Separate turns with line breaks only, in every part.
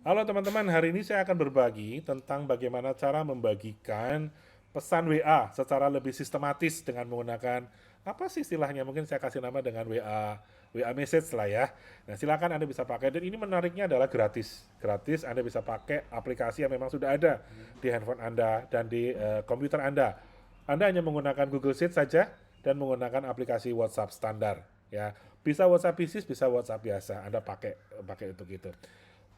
Halo teman-teman, hari ini saya akan berbagi tentang bagaimana cara membagikan pesan WA secara lebih sistematis dengan menggunakan apa sih istilahnya? Mungkin saya kasih nama dengan WA message lah ya. Nah, silakan Anda bisa pakai dan ini menariknya adalah gratis. Gratis Anda bisa pakai aplikasi yang memang sudah ada di handphone Anda dan di komputer Anda. Anda hanya menggunakan Google Sheet saja dan menggunakan aplikasi WhatsApp standar ya. Bisa WhatsApp bisnis, bisa WhatsApp biasa. Anda pakai pakai untuk itu.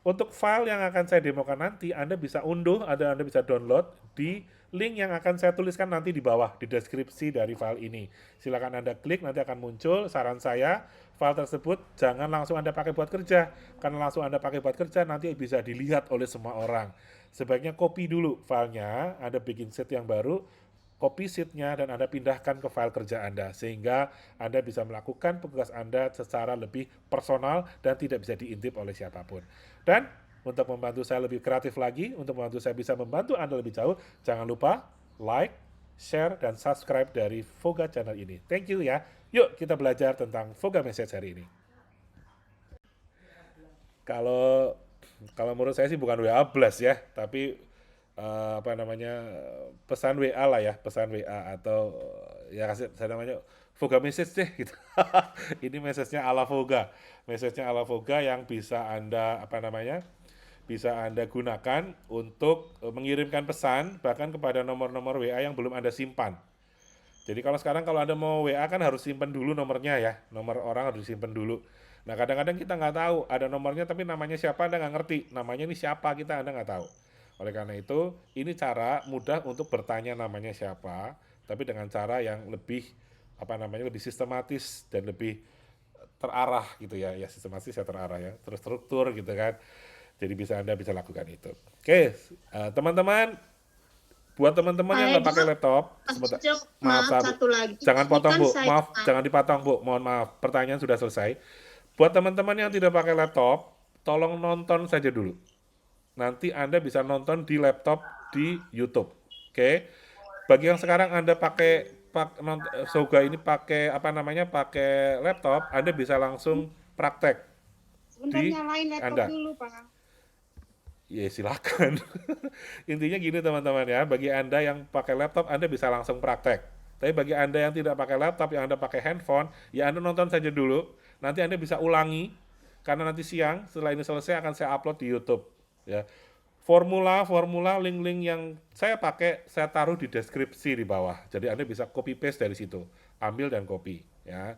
Untuk file yang akan saya demokan nanti, Anda bisa unduh atau Anda bisa download di link yang akan saya tuliskan nanti di bawah, di deskripsi dari file ini. Silakan Anda klik, nanti akan muncul. Saran saya, file tersebut jangan langsung Anda pakai buat kerja. Karena langsung Anda pakai buat kerja, nanti bisa dilihat oleh semua orang. Sebaiknya copy dulu filenya, Anda bikin set yang baru, copy sheet-nya dan Anda pindahkan ke file kerja Anda sehingga Anda bisa melakukan tugas Anda secara lebih personal dan tidak bisa diintip oleh siapapun. Dan untuk membantu saya lebih kreatif lagi, untuk membantu saya bisa membantu Anda lebih jauh, jangan lupa like, share, dan subscribe dari Voga channel ini. Thank you ya. Yuk kita belajar tentang Voga Message hari ini. Kalau kalau menurut saya sih bukan WA Blast ya, tapi apa namanya pesan WA lah ya, pesan WA atau ya kasih saya namanya Voga Message deh gitu. Ini message-nya ala Voga, message-nya ala Voga yang bisa Anda apa namanya bisa Anda gunakan untuk mengirimkan pesan bahkan kepada nomor-nomor WA yang belum Anda simpan. Jadi kalau Anda mau WA kan harus simpan dulu nomornya ya, nomor orang harus disimpan dulu. Nah kadang-kadang kita nggak tahu ada nomornya tapi namanya siapa Anda nggak ngerti, namanya ini siapa kita Anda nggak tahu. Oleh karena itu ini cara mudah untuk bertanya namanya siapa, tapi dengan cara yang lebih apa namanya lebih sistematis dan lebih terarah gitu ya, ya sistematis ya terarah ya, terstruktur gitu kan. Jadi Anda bisa lakukan itu. Oke, teman-teman, buat teman-teman yang
Saya
nggak pakai
juga
laptop,
Mas
sebentar.
Ucok,
Maaf,
maaf
Bu.
satu lagi.
Jangan
Ini
potong,
kan
Bu.
saya
Maaf, jangan dipotong, Bu. Mohon maaf. Pertanyaan sudah selesai. Buat teman-teman yang tidak pakai laptop, tolong nonton saja dulu. Nanti Anda bisa nonton di laptop di YouTube. Oke. Bagi yang sekarang Anda pakai Soga ini pakai apa namanya? Pakai laptop, Anda bisa langsung praktek
sebentar
di
nyalain laptop
Anda.
dulu, Pak.
Ya silakan. Intinya gini teman-teman ya, bagi Anda yang pakai laptop Anda bisa langsung praktek. Tapi bagi Anda yang tidak pakai laptop, yang Anda pakai handphone, ya Anda nonton saja dulu. Nanti Anda bisa ulangi karena nanti siang setelah ini selesai akan saya upload di YouTube ya. Formula link-link yang saya pakai saya taruh di deskripsi di bawah. Jadi Anda bisa copy paste dari situ. Ambil dan copy ya.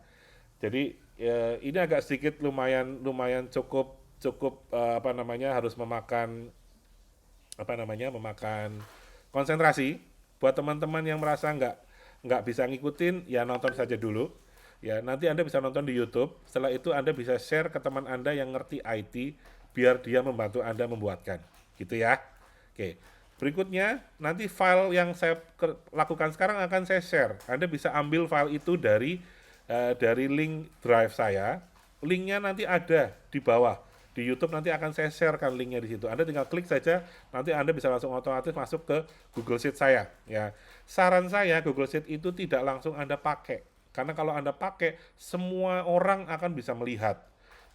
Jadi ya, ini agak sedikit lumayan lumayan cukup cukup apa namanya harus memakan apa namanya memakan konsentrasi. Buat teman-teman yang merasa nggak bisa ngikutin ya nonton saja dulu ya, nanti Anda bisa nonton di YouTube. Setelah itu Anda bisa share ke teman Anda yang ngerti IT biar dia membantu Anda membuatkan gitu ya. Oke, berikutnya nanti file yang saya lakukan sekarang akan saya share. Anda bisa ambil file itu dari link drive saya. Linknya nanti ada di bawah di YouTube, nanti akan saya sharekan linknya di situ. Anda tinggal klik saja, nanti Anda bisa langsung otomatis masuk ke Google Sheet saya. Ya, saran saya Google Sheet itu tidak langsung Anda pakai, karena kalau Anda pakai semua orang akan bisa melihat.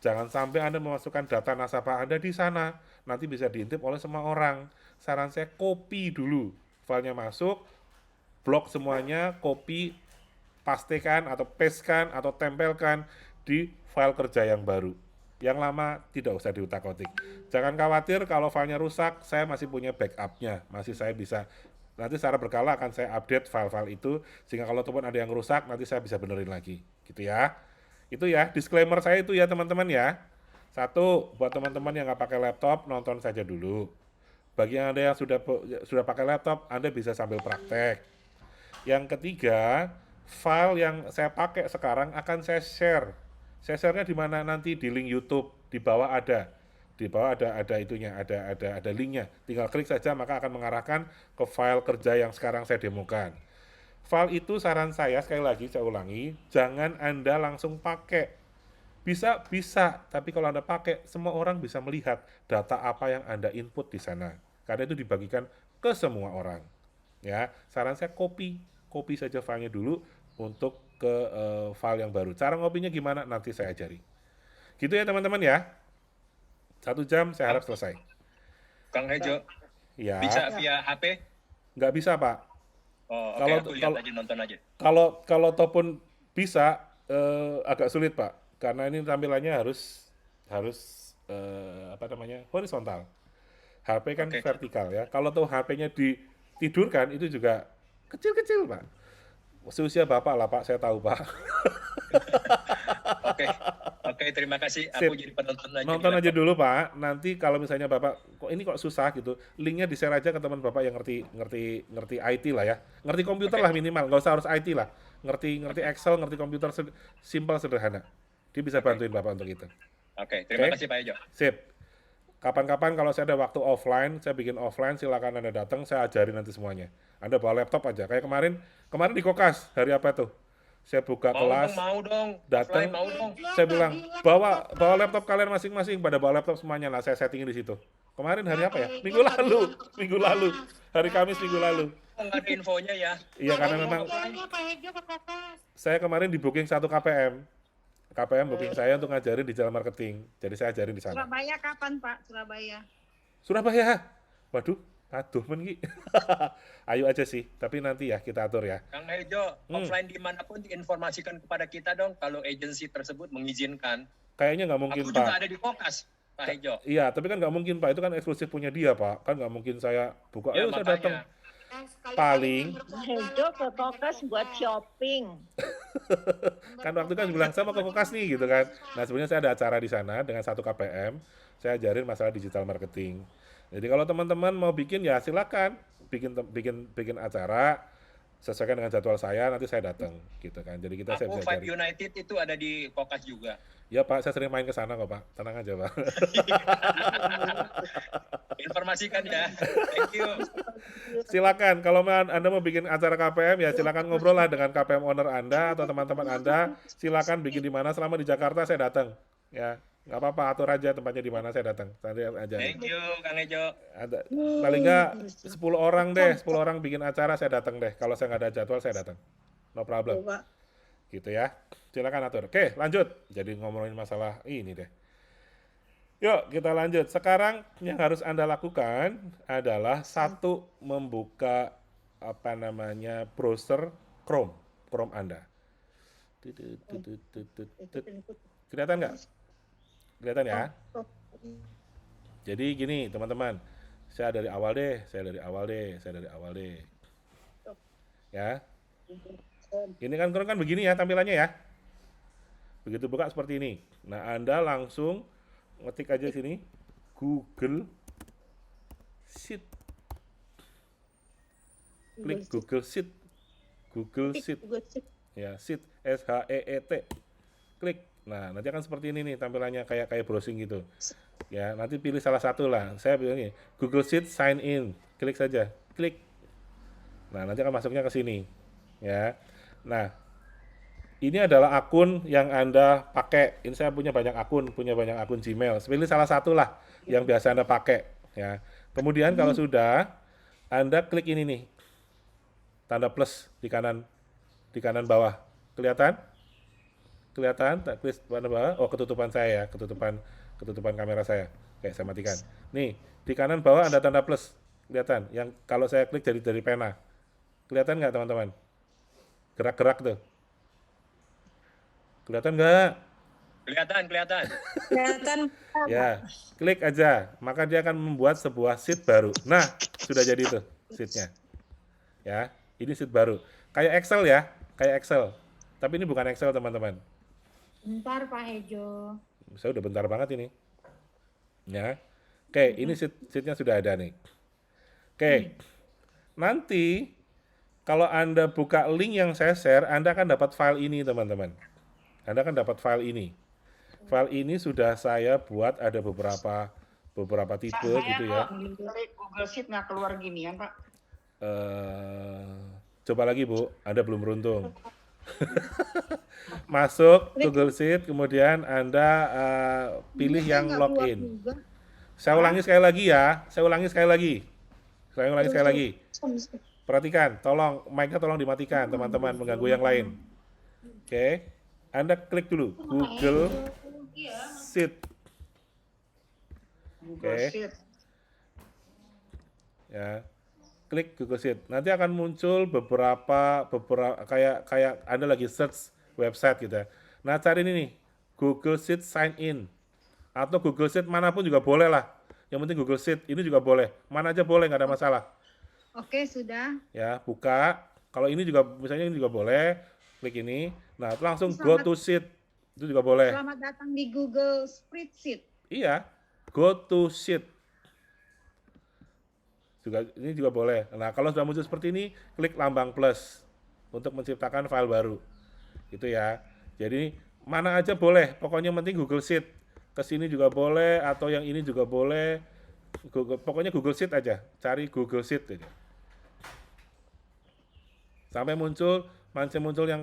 Jangan sampai Anda memasukkan data nasabah Anda di sana, nanti bisa diintip oleh semua orang. Saran saya copy dulu, filenya masuk, blok semuanya, copy, pastikan atau pastekan atau tempelkan di file kerja yang baru. Yang lama tidak usah diutak-atik. Jangan khawatir kalau filenya rusak, saya masih punya backupnya, masih saya bisa nanti secara berkala akan saya update file-file itu sehingga kalau teman ada yang rusak nanti saya bisa benerin lagi, gitu ya. Itu ya disclaimer saya itu ya teman-teman ya. Satu, buat teman-teman yang nggak pakai laptop nonton saja dulu. Bagi yang Anda yang sudah pakai laptop, Anda bisa sambil praktek. Yang ketiga, file yang saya pakai sekarang akan saya share. Saya share-nya di mana nanti di link YouTube di bawah ada. Di bawah ada itunya, ada linknya. Tinggal klik saja maka akan mengarahkan ke file kerja yang sekarang saya demokan. File itu saran saya sekali lagi saya ulangi, jangan Anda langsung pakai. Bisa, tapi kalau Anda pakai, semua orang bisa melihat data apa yang Anda input di sana. Karena itu dibagikan ke semua orang. Ya, saran saya copy saja filenya dulu untuk ke file yang baru. Cara ngopinya gimana? Nanti saya ajari. Gitu ya teman-teman ya. 1 jam saya harap selesai.
Kang Hejo,
Ya,
bisa via HP?
nggak bisa Pak.
Oh, oke,
Kalau
aku lihat
kalau
aja, nonton aja.
kalau ataupun bisa agak sulit Pak, karena ini tampilannya harus harus apa namanya horizontal. HP kan
Oke,
vertikal ya. Kalau tuh HP-nya ditidurkan itu juga kecil-kecil Pak. Seusia Bapak lah Pak, saya tahu Pak.
oke, oke. Terima kasih. Aku
Sip.
jadi penonton aja di
Nonton aja
laptop.
dulu Pak. Nanti kalau misalnya Bapak kok ini kok susah gitu, linknya di-share aja ke teman Bapak yang ngerti ngerti ngerti IT lah ya. Ngerti komputer
Oke,
lah minimal, nggak usah harus IT lah. Ngerti ngerti
oke,
Excel, ngerti komputer simpel sederhana. Dia bisa
oke,
bantuin Bapak untuk itu.
oke. Terima
Oke?
kasih Pak Hejo.
Sip. Kapan-kapan kalau saya ada waktu offline, saya bikin offline, silakan Anda datang, saya ajarin nanti semuanya. Anda bawa laptop aja. Kayak kemarin, kemarin di Kokas, hari apa tuh? Saya buka kelas,
Mau dong. Offline
datang,
mau dong.
saya bilang, bawa bawa laptop kalian masing-masing, pada bawa laptop semuanya. Nah, saya settingin di situ. Kemarin hari apa ya? Minggu lalu, minggu lalu, hari Kamis minggu lalu.
Oh, nggak ada infonya ya.
Iya, karena
Mau
memang
offline.
Pak Hejo ke Kokas.
saya kemarin di booking satu KPM. KPM booking saya untuk ngajarin digital marketing. Jadi saya ajarin di sana.
Surabaya kapan Pak? Surabaya.
Surabaya. Waduh, aduh men Ki. Ayo aja sih, tapi nanti ya kita atur ya.
Kang Hejo, offline dimanapun diinformasikan kepada kita dong kalau agensi tersebut mengizinkan.
Kayaknya nggak mungkin
Aku juga
Pak.
ada di Kokas, Pak Hejo.
Iya, tapi kan nggak mungkin Pak. Itu kan eksklusif punya dia Pak. Kan nggak mungkin saya buka.
Ya
Ayo saya datang.
makanya.
Paling
Hejo ke Kokas buat shopping.
kan waktu kan bilang saya mau ke Kokas nih gitu kan. Nah sebenarnya saya ada acara di sana dengan satu KPM. Saya ajarin masalah digital marketing. Jadi kalau teman-teman mau bikin ya silakan bikin acara sesuaikan dengan jadwal saya nanti saya datang gitu kan. Jadi saya
Aku
bisa
Five
ajarin.
United itu ada di Kokas juga.
Ya Pak, saya sering main ke sana kok Pak. Tenang aja Pak.
Informasikan ya. Thank you.
Silakan kalau Anda mau bikin acara KPM ya silakan ngobrol lah dengan KPM owner Anda atau teman-teman Anda. Silakan bikin di mana selama di Jakarta saya datang. Ya, nggak apa-apa atur aja tempatnya di mana saya datang. Nanti aja.
Thank you, Kang Hejo.
Ada paling nggak 10 orang deh, 10 orang bikin acara saya datang deh. Kalau saya nggak ada jadwal saya datang. No problem. Gitu ya. Silakan atur. Oke, lanjut. Jadi ngomongin masalah ini deh. Yuk, kita lanjut. Sekarang yang harus Anda lakukan adalah satu membuka apa namanya browser Chrome Anda. Kelihatan nggak? Kelihatan ya? Jadi gini teman-teman, saya dari awal deh. Ya, ini kan Chrome kan begini ya tampilannya ya. Begitu buka seperti ini. Nah, Anda langsung ngetik aja sini Google Sheet. Klik Google Sheet. Ya, Sheet SHEET. Klik. Nah, nanti akan seperti ini nih tampilannya kayak browsing gitu. Ya, nanti pilih salah satu lah. Saya pilih ini, Google Sheet sign in. Klik saja. Klik. Nah, nanti akan masuknya ke sini. Ya. Nah, ini adalah akun yang Anda pakai. Ini saya punya banyak akun Gmail. Pilih salah satu lah yang biasa Anda pakai. Ya. Kemudian kalau sudah, Anda klik ini nih, tanda plus di kanan bawah. Kelihatan? Klik kanan bawah. Oh, ketutupan saya ya, ketutupan kamera saya. Oke, saya matikan. Nih, di kanan bawah ada tanda plus. Kelihatan? Yang kalau saya klik jadi dari pena. Kelihatan nggak teman-teman? Gerak-gerak tuh. Kelihatan nggak?
Kelihatan.
Ya, klik aja. Maka dia akan membuat sebuah sheet baru. Nah, sudah jadi tuh sheet-nya. Ya, ini sheet baru. Kayak Excel ya, kayak Excel. Tapi ini bukan Excel teman-teman.
Bentar Pak Hejo.
Saya udah bentar banget ini. Ya, oke, ini sheet-nya sudah ada nih. Oke, nanti kalau Anda buka link yang saya share, Anda akan dapat file ini teman-teman. Anda akan dapat file ini. File ini sudah saya buat ada beberapa tipe gitu ya.
Dari Google Sheet nggak keluar gini ya Pak?
Coba lagi Bu, Anda belum beruntung. Masuk Google Sheet, kemudian Anda pilih yang login. Saya ulangi sekali lagi. Perhatikan, tolong mic-nya tolong dimatikan teman-teman, mengganggu yang lain. Oke. Anda klik dulu Google Sheet.
Google Sheet.
ya. Klik Google Sheet. Nanti akan muncul beberapa kayak Anda lagi search website gitu ya. Nah, cari ini nih, Google Sheet sign in atau Google Sheet manapun juga boleh lah. Yang penting Google Sheet ini juga boleh. Mana aja boleh, nggak ada masalah.
Oke, sudah.
Ya, buka. Kalau ini juga misalnya ini juga boleh. Klik ini. Nah, langsung go to Sheet. Itu juga boleh.
Selamat datang di Google Spreadsheet.
Iya, go to Sheet. Ini juga boleh. Nah, kalau sudah muncul seperti ini, klik lambang plus untuk menciptakan file baru. Gitu ya. Jadi mana aja boleh, pokoknya penting Google Sheet. Kesini juga boleh atau yang ini juga boleh. Pokoknya Google Sheet aja. Cari Google Sheet aja. Sampai muncul yang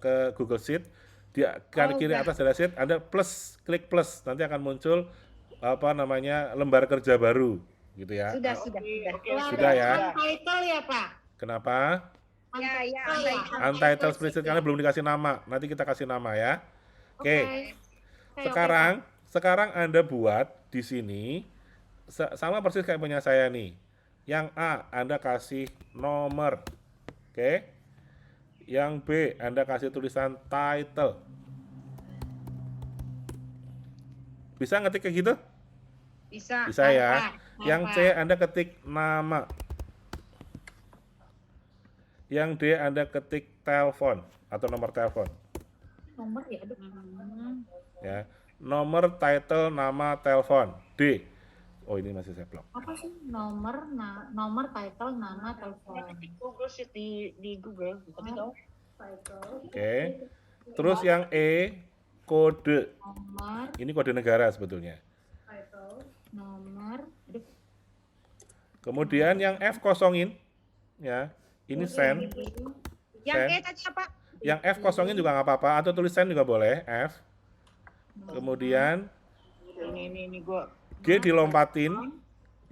ke Google Sheet. Di kanan kiri atas ada Sheet, Anda klik plus, nanti akan muncul lembar kerja baru. Gitu ya.
Sudah.
Sudah ya.
Untitled ya, Pak?
Kenapa?
Ya,
Untitled spreadsheet karena belum dikasih nama. Nanti kita kasih nama ya. Oke. Sekarang Anda buat di sini sama persis kayak punya saya nih. Yang A Anda kasih nomor. Oke. Yang B Anda kasih tulisan title. Bisa ngetik kayak gitu?
Bisa.
Bisa ya. Yang C Anda ketik nama. Yang D Anda ketik telepon atau nomor telepon.
Nomor ya, aduh.
Ya. Nomor, title, nama, telepon. D. Oh, ini masih saya blok.
Apa sih nomor, title, nama, telepon.
Google Sheet di Google. Tapi tahu.
Oke. Terus yang E kode.
Nomor,
Ini kode negara sebetulnya.
nomor. Aduh.
Kemudian yang F kosongin ya. Ini send.
Yang
Send.
E tadi apa?
Yang F kosongin juga nggak apa-apa atau tulis send juga boleh, F. Kemudian
Ini gua
G dilompatin.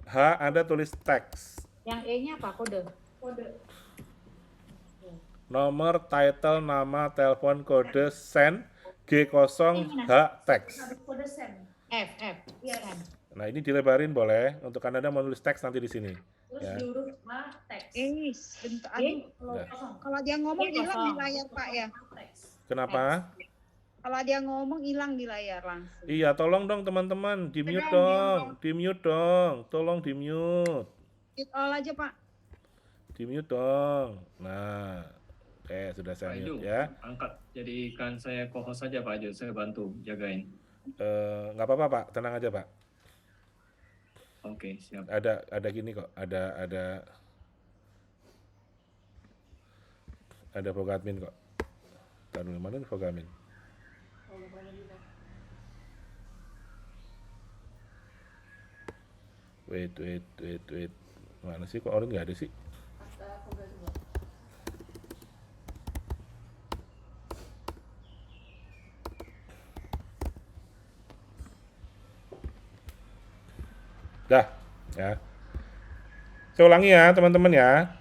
H Anda tulis teks.
Yang E-nya apa? Kode.
Nomor, title, nama, telepon, kode, send, G0, H, teks.
F.
Nah, ini dilebarin boleh untuk Anda menulis teks nanti di sini. Ya.
Bentar. Aduh. Kalau dia ngomong hilang di layar, Pak ya.
Kenapa?
Kalau dia ngomong hilang di layar langsung.
Iya, tolong dong teman-teman, di-mute dong. Di-mute dong. Tolong di-mute.
Mute all aja, Pak.
Di-mute dong. Nah, oke, sudah saya
Pak Edo,
mute ya.
angkat. Jadikan saya co-host saja Pak Edo, saya bantu jagain.
Nggak apa-apa, Pak. Tenang aja, Pak.
Oke, siap.
Ada gini kok. Ada Fogadmin kok. Taruh dulu, mana nih Fogadmin? Wait. Mana sih kok orang nggak ada sih? Dah, ya. Saya ulangi ya, teman-teman ya.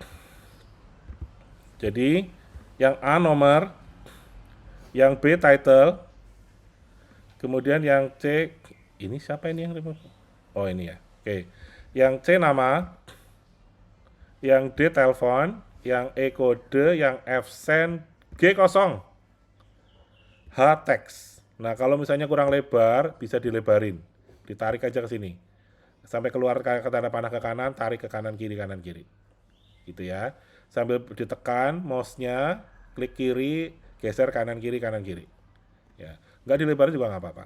Jadi, yang A nomor, yang B title, kemudian yang C, ini siapa ini yang remove? Oh, ini ya. Oke. Yang C nama, yang D telepon, yang E kode, yang F send, G0, H teks. Nah, kalau misalnya kurang lebar, bisa dilebarin. Ditarik aja ke sini. Sampai keluar ke tanda panah ke kanan, tarik ke kanan kiri. Gitu ya. Sambil ditekan mouse-nya, klik kiri, geser kanan kiri. Ya. Nggak dilebarin juga nggak apa-apa.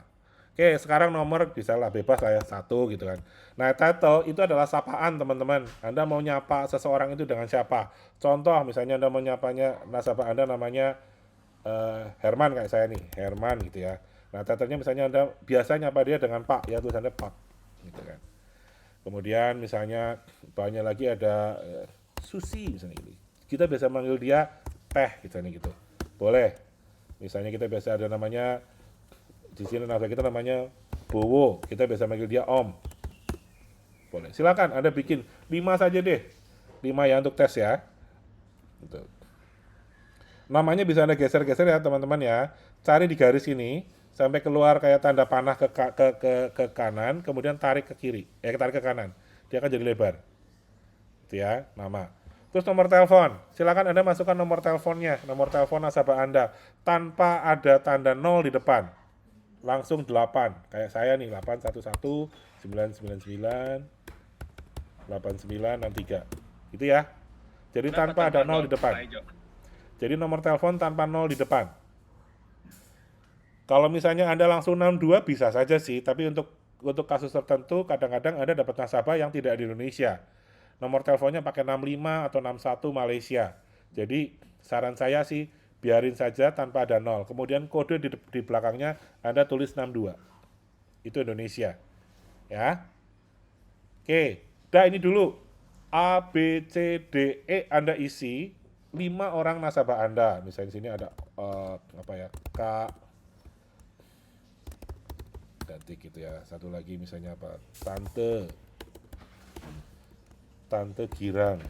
Oke, sekarang nomor bisa lah bebas lah ya, 1 gitu kan. Nah, title itu adalah sapaan teman-teman. Anda mau nyapa seseorang itu dengan siapa? Contoh, misalnya Anda mau nyapanya, nasabah Anda namanya Herman kayak saya nih, Herman gitu ya. Nah, title-nya misalnya Anda biasa nyapa dia dengan Pak, ya tulisannya Pak gitu kan. Kemudian misalnya banyak lagi ada Susi misalnya gitu. Kita biasa manggil dia Teh misalnya gitu. Boleh. Misalnya kita biasa ada namanya di sini nasabah kita namanya Bowo, kita biasa manggil dia Om. Boleh. Silakan Anda bikin 5 saja deh. 5 ya untuk tes ya. Gitu. Namanya bisa Anda geser-geser ya teman-teman ya. Cari di garis ini sampai keluar kayak tanda panah ke kanan, kemudian tarik ke kiri, tarik ke kanan. dia akan jadi lebar. Itu ya, nama. Terus nomor telepon, silakan Anda masukkan nomor teleponnya, nomor telepon nasabah Anda tanpa ada tanda 0 di depan. Langsung 8, kayak saya nih, 811 999 8963. Gitu ya. Jadi tanpa ada 0 di depan.
Pak Ejo?
Jadi nomor telepon tanpa 0 di depan. Kalau misalnya Anda langsung 62 bisa saja sih, tapi untuk kasus tertentu kadang-kadang Anda dapat nasabah yang tidak di Indonesia. Nomor teleponnya pakai 65 atau 61 Malaysia. Jadi saran saya sih biarin saja tanpa ada 0. Kemudian kode di belakangnya Anda tulis 62. Itu Indonesia. Ya. Oke, dah ini dulu. A, B, C, D, E Anda isi 5 orang nasabah Anda. Misalnya di sini ada K, ganti gitu ya. Satu lagi misalnya apa? Tante Girang.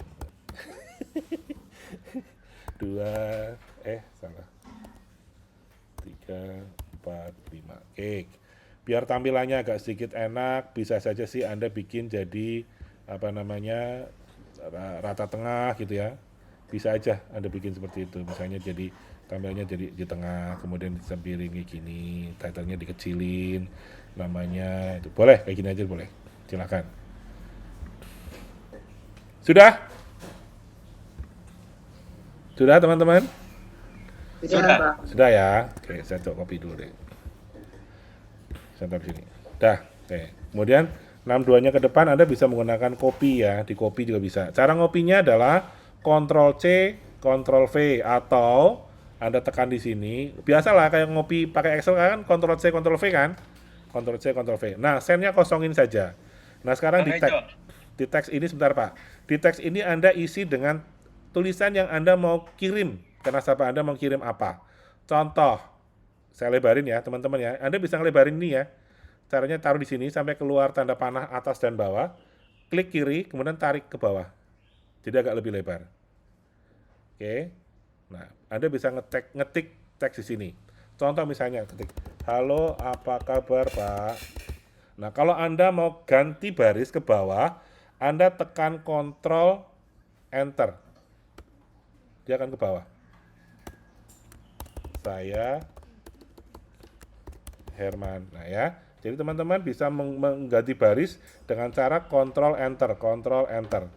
2, salah. 3, 4, 5. Oke. Biar tampilannya agak sedikit enak, bisa saja sih Anda bikin jadi rata tengah gitu ya. Bisa aja Anda bikin seperti itu. Misalnya jadi tampilannya jadi di tengah, kemudian disempiringi gini, title-nya dikecilin, namanya itu. Boleh kayak gini aja boleh. Silakan. Sudah? Sudah teman-teman?
Sudah.
Sudah ya. Oke, saya coba copy dulu deh. Saya taruh sini. Dah. Oke. Kemudian 62-nya ke depan Anda bisa menggunakan copy ya. Di copy juga bisa. Cara ngopinya adalah Ctrl C, Ctrl V atau Anda tekan di sini. Biasalah kayak ngopi pakai Excel kan Ctrl C, Ctrl V kan? Ctrl C, Ctrl V. Nah, sendnya kosongin saja. Nah, sekarang
Bang Ejo,
di teks ini sebentar Pak. Di teks ini Anda isi dengan tulisan yang Anda mau kirim ke nasabah Anda mau kirim apa. Contoh, saya lebarin ya teman-teman ya. Anda bisa ngelebarin ini ya. Caranya taruh di sini sampai keluar tanda panah atas dan bawah. Klik kiri, kemudian tarik ke bawah. Jadi agak lebih lebar. Oke. Nah, Anda bisa ngetik teks di sini. Contoh misalnya ketik, halo apa kabar Pak? Nah, kalau Anda mau ganti baris ke bawah, Anda tekan Ctrl Enter. Dia akan ke bawah. Saya Herman. Nah ya, jadi teman-teman bisa mengganti baris dengan cara Ctrl Enter, Ctrl Enter.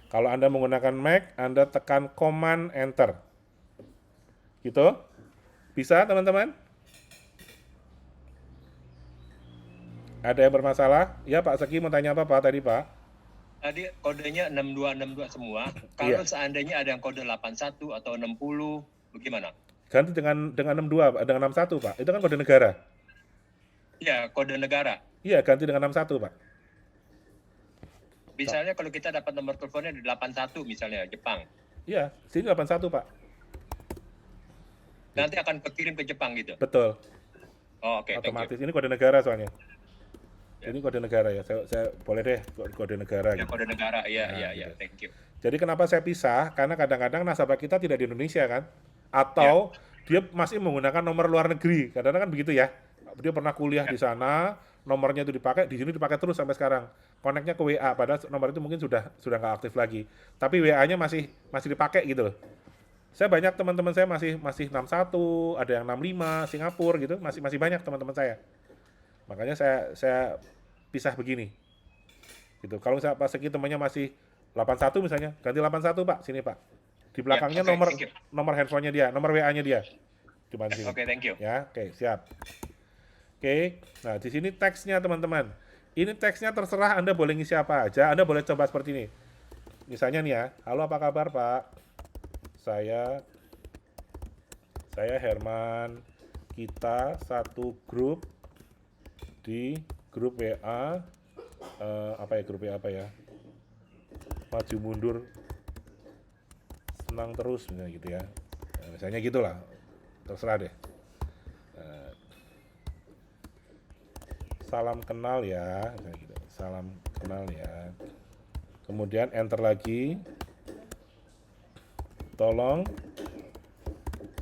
Kalau Anda menggunakan Mac, Anda tekan Command Enter. Gitu? Bisa teman-teman? Ada yang bermasalah? Ya Pak Seki mau tanya apa Pak tadi Pak?
tadi kodenya 6262 semua.
Iya.
Kalau seandainya ada yang kode 81 atau 60, bagaimana?
Ganti dengan 62, Pak, dengan 61 Pak. Itu kan kode negara.
Ya, kode negara.
Iya, ganti dengan 61 Pak.
Misalnya kalau kita dapat nomor teleponnya di 81 misalnya Jepang.
Iya, sini 81 Pak.
Nanti akan kekirim ke Jepang gitu.
Betul.
Oh, oke, thank you.
Otomatis. Ini kode negara soalnya. Ini kode negara ya. Saya boleh deh kode negara.
Ya,
Gitu.
kode negara. Iya,
Nah,
iya, iya,
gitu.
thank you.
Jadi kenapa saya pisah? Karena kadang-kadang nasabah kita tidak di Indonesia kan, atau dia masih menggunakan nomor luar negeri. Kadang-kadang kan begitu ya. Dia pernah kuliah di sana, nomornya itu dipakai, di sini dipakai terus sampai sekarang. Koneknya ke WA, padahal nomor itu mungkin sudah nggak aktif lagi. Tapi WA-nya masih dipakai gitu loh. Saya banyak teman-teman saya masih 61, ada yang 65, Singapura gitu, masih banyak teman-teman saya. Makanya saya pisah begini. Gitu. Kalau misalnya Pak Seki temannya masih 81 misalnya, ganti 81 Pak, sini Pak. Di belakangnya
oke,
nomor
thank you.
nomor handphonenya dia, nomor WA-nya dia. Cuma di sini.
Oke, thank you.
Ya, oke, siap. Oke, nah di sini teksnya teman-teman. Ini teksnya terserah Anda boleh ngisi apa aja, Anda boleh coba seperti ini. Misalnya nih ya, halo apa kabar Pak? Saya Herman. Kita satu grup di grup WA grup WA apa ya? Maju mundur senang terus misalnya gitu ya. Nah, misalnya gitulah. Terserah deh. Salam kenal ya, misalnya gitu. Salam kenal ya. Kemudian enter lagi. Tolong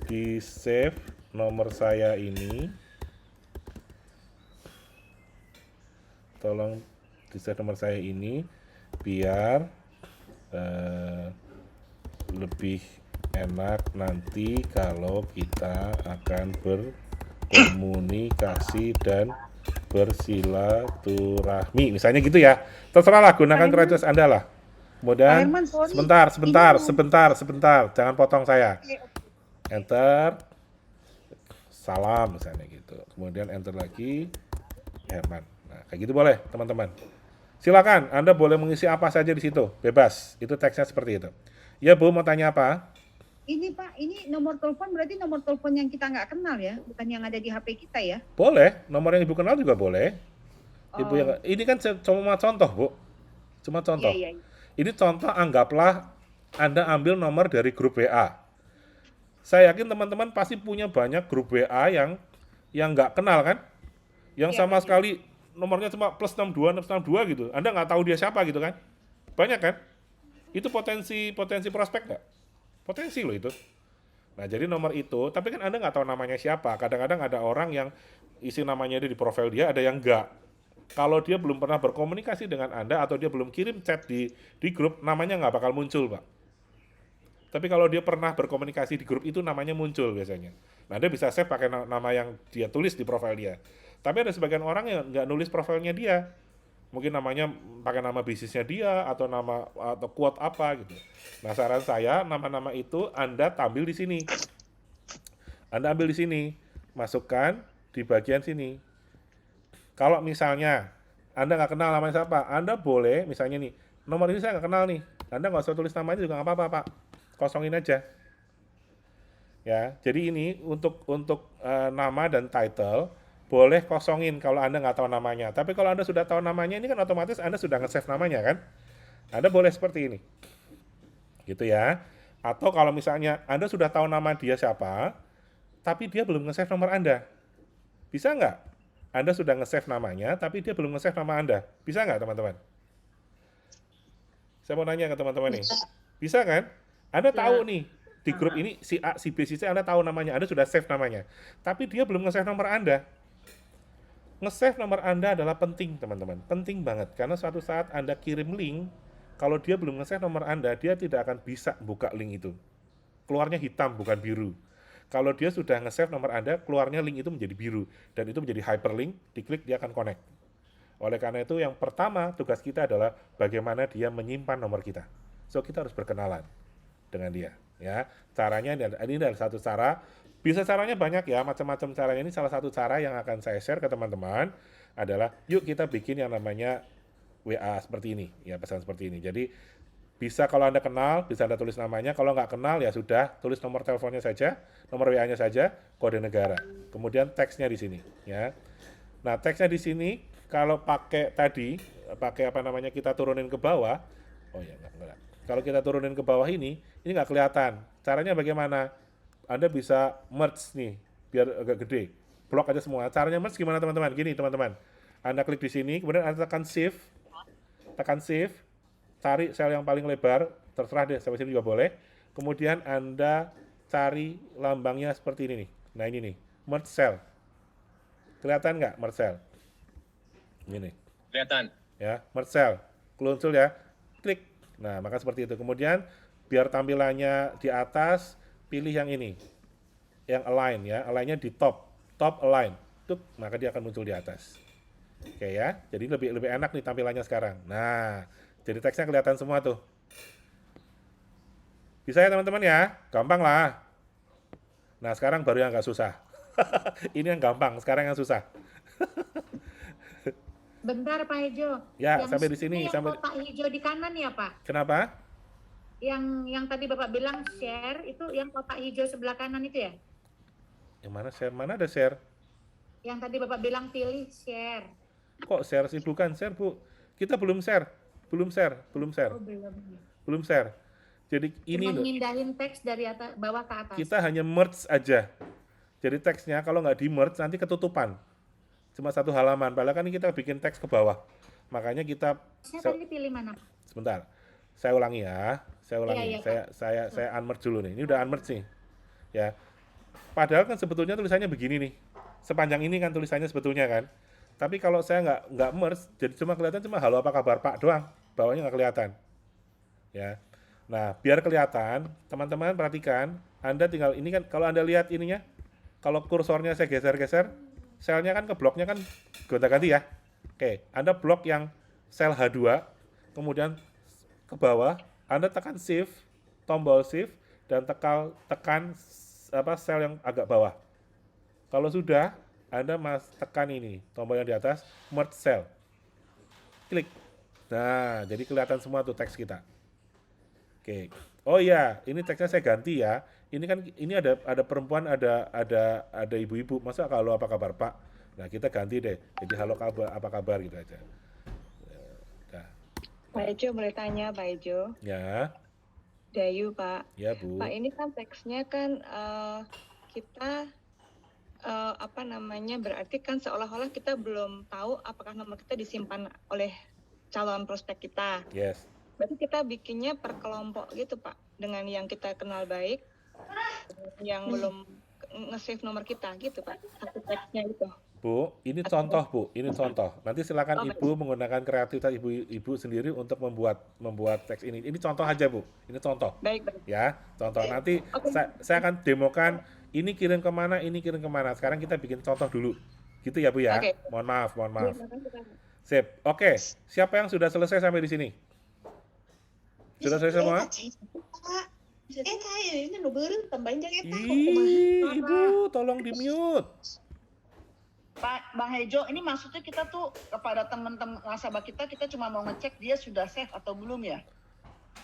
di save nomor saya ini. Tolong di save nomor saya ini biar lebih enak nanti kalau kita akan berkomunikasi dan bersilaturahmi. Misalnya gitu ya. Terserah lah, gunakan kreativitas Anda lah. Kemudian,
Herman, sorry.
sebentar. Jangan potong saya. Enter. Salam misalnya gitu. Kemudian enter lagi. Herman. Nah, kayak gitu boleh, teman-teman. Silakan, Anda boleh mengisi apa saja di situ. Bebas. Itu teksnya seperti itu. Ya, Bu, mau tanya apa?
Ini Pak, ini nomor telepon berarti nomor telepon yang kita nggak kenal ya, bukan yang ada di HP kita ya?
Boleh, nomor yang Ibu kenal juga boleh. Ibu yang ini kan cuma contoh, Bu. Cuma contoh.
Iya.
Ini contoh, anggaplah Anda ambil nomor dari grup WA. Saya yakin teman-teman pasti punya banyak grup WA yang nggak kenal kan? Yang
Iya,
sama
banyak.
sekali nomornya cuma +62 gitu. Anda nggak tahu dia siapa gitu kan? Banyak kan? Itu potensi prospek nggak? Potensi loh itu. Nah, jadi nomor itu, tapi kan Anda nggak tahu namanya siapa. Kadang-kadang ada orang yang isi namanya di profil dia, ada yang nggak. Kalau dia belum pernah berkomunikasi dengan Anda atau dia belum kirim chat di grup, namanya nggak bakal muncul, Pak. Tapi kalau dia pernah berkomunikasi di grup itu, namanya muncul biasanya. Nah, Anda bisa save pakai nama yang dia tulis di profil dia. Tapi ada sebagian orang yang nggak nulis profilnya dia. Mungkin namanya pakai nama bisnisnya dia atau nama atau quote apa gitu. Nah, saran saya nama-nama itu Anda tampil di sini. Anda ambil di sini, masukkan di bagian sini. Kalau misalnya Anda nggak kenal namanya siapa, Anda boleh misalnya nih, nomor ini saya nggak kenal nih. Anda nggak usah tulis namanya juga nggak apa-apa, Pak. Kosongin aja. Ya, jadi ini untuk nama dan title boleh kosongin kalau Anda nggak tahu namanya. Tapi kalau Anda sudah tahu namanya, ini kan otomatis Anda sudah nge-save namanya kan? Anda boleh seperti ini. Gitu ya. Atau kalau misalnya Anda sudah tahu nama dia siapa, tapi dia belum nge-save nomor Anda. Bisa nggak? Anda sudah nge-save namanya, tapi dia belum nge-save nama Anda. Bisa nggak, teman-teman? Saya mau nanya ke teman-teman nih. Bisa kan? Anda tahu nih, di grup ini si A, si B, si C, Anda tahu namanya, Anda sudah save namanya. Tapi dia belum nge-save nomor Anda. Nge-save nomor Anda adalah penting, teman-teman. Penting banget, karena suatu saat Anda kirim link, kalau dia belum nge-save nomor Anda, dia tidak akan bisa buka link itu. Keluarnya hitam, bukan biru. Kalau dia sudah nge-save nomor Anda, keluarnya link itu menjadi biru. Dan itu menjadi hyperlink, diklik dia akan connect. Oleh karena itu, yang pertama tugas kita adalah bagaimana dia menyimpan nomor kita. So, kita harus berkenalan dengan dia. Ya, caranya ini adalah satu cara. Bisa caranya banyak ya, macam-macam caranya. Ini salah satu cara yang akan saya share ke teman-teman adalah yuk kita bikin yang namanya WA seperti ini, ya pesan seperti ini. Jadi bisa kalau Anda kenal, bisa Anda tulis namanya. Kalau nggak kenal ya sudah, tulis nomor teleponnya saja, nomor WA-nya saja, kode negara. Kemudian teksnya di sini, ya. Nah, teksnya di sini kalau pakai apa namanya kita turunin ke bawah. Oh ya, enggak. Kalau kita turunin ke bawah ini nggak kelihatan. Caranya bagaimana? Anda bisa merge nih, biar agak gede. Blok aja semua. Caranya merge gimana teman-teman? Gini teman-teman. Anda klik di sini, kemudian Anda tekan shift. Cari sel yang paling lebar, terserah deh, sampai sini juga boleh. Kemudian Anda cari lambangnya seperti ini nih. Nah ini nih, merge cell. Kelihatan nggak merge cell? Ini nih.
Kelihatan.
Ya, merge cell. Muncul ya. Klik. Nah, maka seperti itu. Kemudian biar tampilannya di atas, pilih yang ini. Yang align ya. Align-nya di top align. Tuk, maka dia akan muncul di atas. Oke ya. Jadi lebih enak nih tampilannya sekarang. Nah, jadi teksnya kelihatan semua tuh. Bisa ya teman-teman ya? Gampang lah. Nah, sekarang baru yang agak susah. Ini yang gampang, sekarang yang susah.
Bentar Pak Hejo.
Ya,
Yang
sampai di sini,
yang
sampai.
kotak hijau di kanan ya Pak?
Kenapa?
Yang tadi Bapak bilang share itu yang kotak hijau sebelah kanan itu ya?
Yang mana share? Mana ada share?
Yang tadi Bapak bilang pilih share.
Kok share sih? Bukan share, Bu. Kita belum share. Belum share.
Oh, belum.
Belum share. Jadi ini
Cuma
loh.
mindahin teks dari atas bawah ke atas.
Kita hanya merge aja. Jadi teksnya kalau nggak di merge nanti ketutupan. Cuma satu halaman. Padahal kan kita bikin teks ke bawah. Makanya kita
Saya tadi pilih mana?
sebentar. Saya ulangi ya. Saya ulangi.
Iya,
Saya unmerge dulu nih. Ini udah unmerge nih. Ya. Padahal kan sebetulnya tulisannya begini nih. Sepanjang ini kan tulisannya sebetulnya kan. Tapi kalau saya nggak merge, jadi cuma kelihatan cuma halo apa kabar Pak doang, bawahnya nggak kelihatan. Ya. Nah, biar kelihatan, teman-teman perhatikan, Anda tinggal ini kan kalau Anda lihat ininya, kalau kursornya saya geser-geser, selnya kan ke bloknya kan gonta-ganti ya. Oke, Anda blok yang sel H2, kemudian ke bawah, Anda tekan shift, tombol shift dan tekan sel yang agak bawah. Kalau sudah, Anda tekan ini, tombol yang di atas, merge cell. Klik. Nah, jadi kelihatan semua tuh teks kita. Oke. Oh iya, ini teksnya saya ganti ya. Ini kan ini ada perempuan, ada ibu-ibu. Masa kalau apa kabar Pak? Nah, kita ganti deh. Jadi halo kabar, apa kabar gitu aja. Nah,
Pak Ejo boleh tanya, Pak Ejo?
ya,
Dayu, Pak.
ya Bu.
Pak, ini kan teksnya kan kita berarti kan seolah-olah kita belum tahu apakah nomor kita disimpan oleh calon prospek kita.
Yes.
Berarti kita bikinnya per kelompok gitu, Pak, dengan yang kita kenal baik, yang belum nge-save nomor kita gitu, Pak. Satu teksnya gitu.
Bu, ini contoh Bu, ini contoh. Nanti silakan
Oke.
Ibu menggunakan kreativitas ibu sendiri untuk membuat teks ini. Ini contoh aja Bu, ini contoh.
Baik, baik.
Ya, contoh. Nanti
Oke.
saya akan demokan ini kirim kemana, ini kirim kemana. Sekarang kita bikin contoh dulu. Gitu ya Bu ya.
Oke.
Mohon maaf.
Terima kasih, Pak.
Sip. Oke, siapa yang sudah selesai sampai di sini? Sudah selesai semua?
ini nu beureum tambahin jeung eta
Ih, Ibu, tolong di-mute.
Pak Bang Hejo, ini maksudnya kita tuh kepada teman-teman nasabah kita cuma mau ngecek dia sudah save atau belum ya?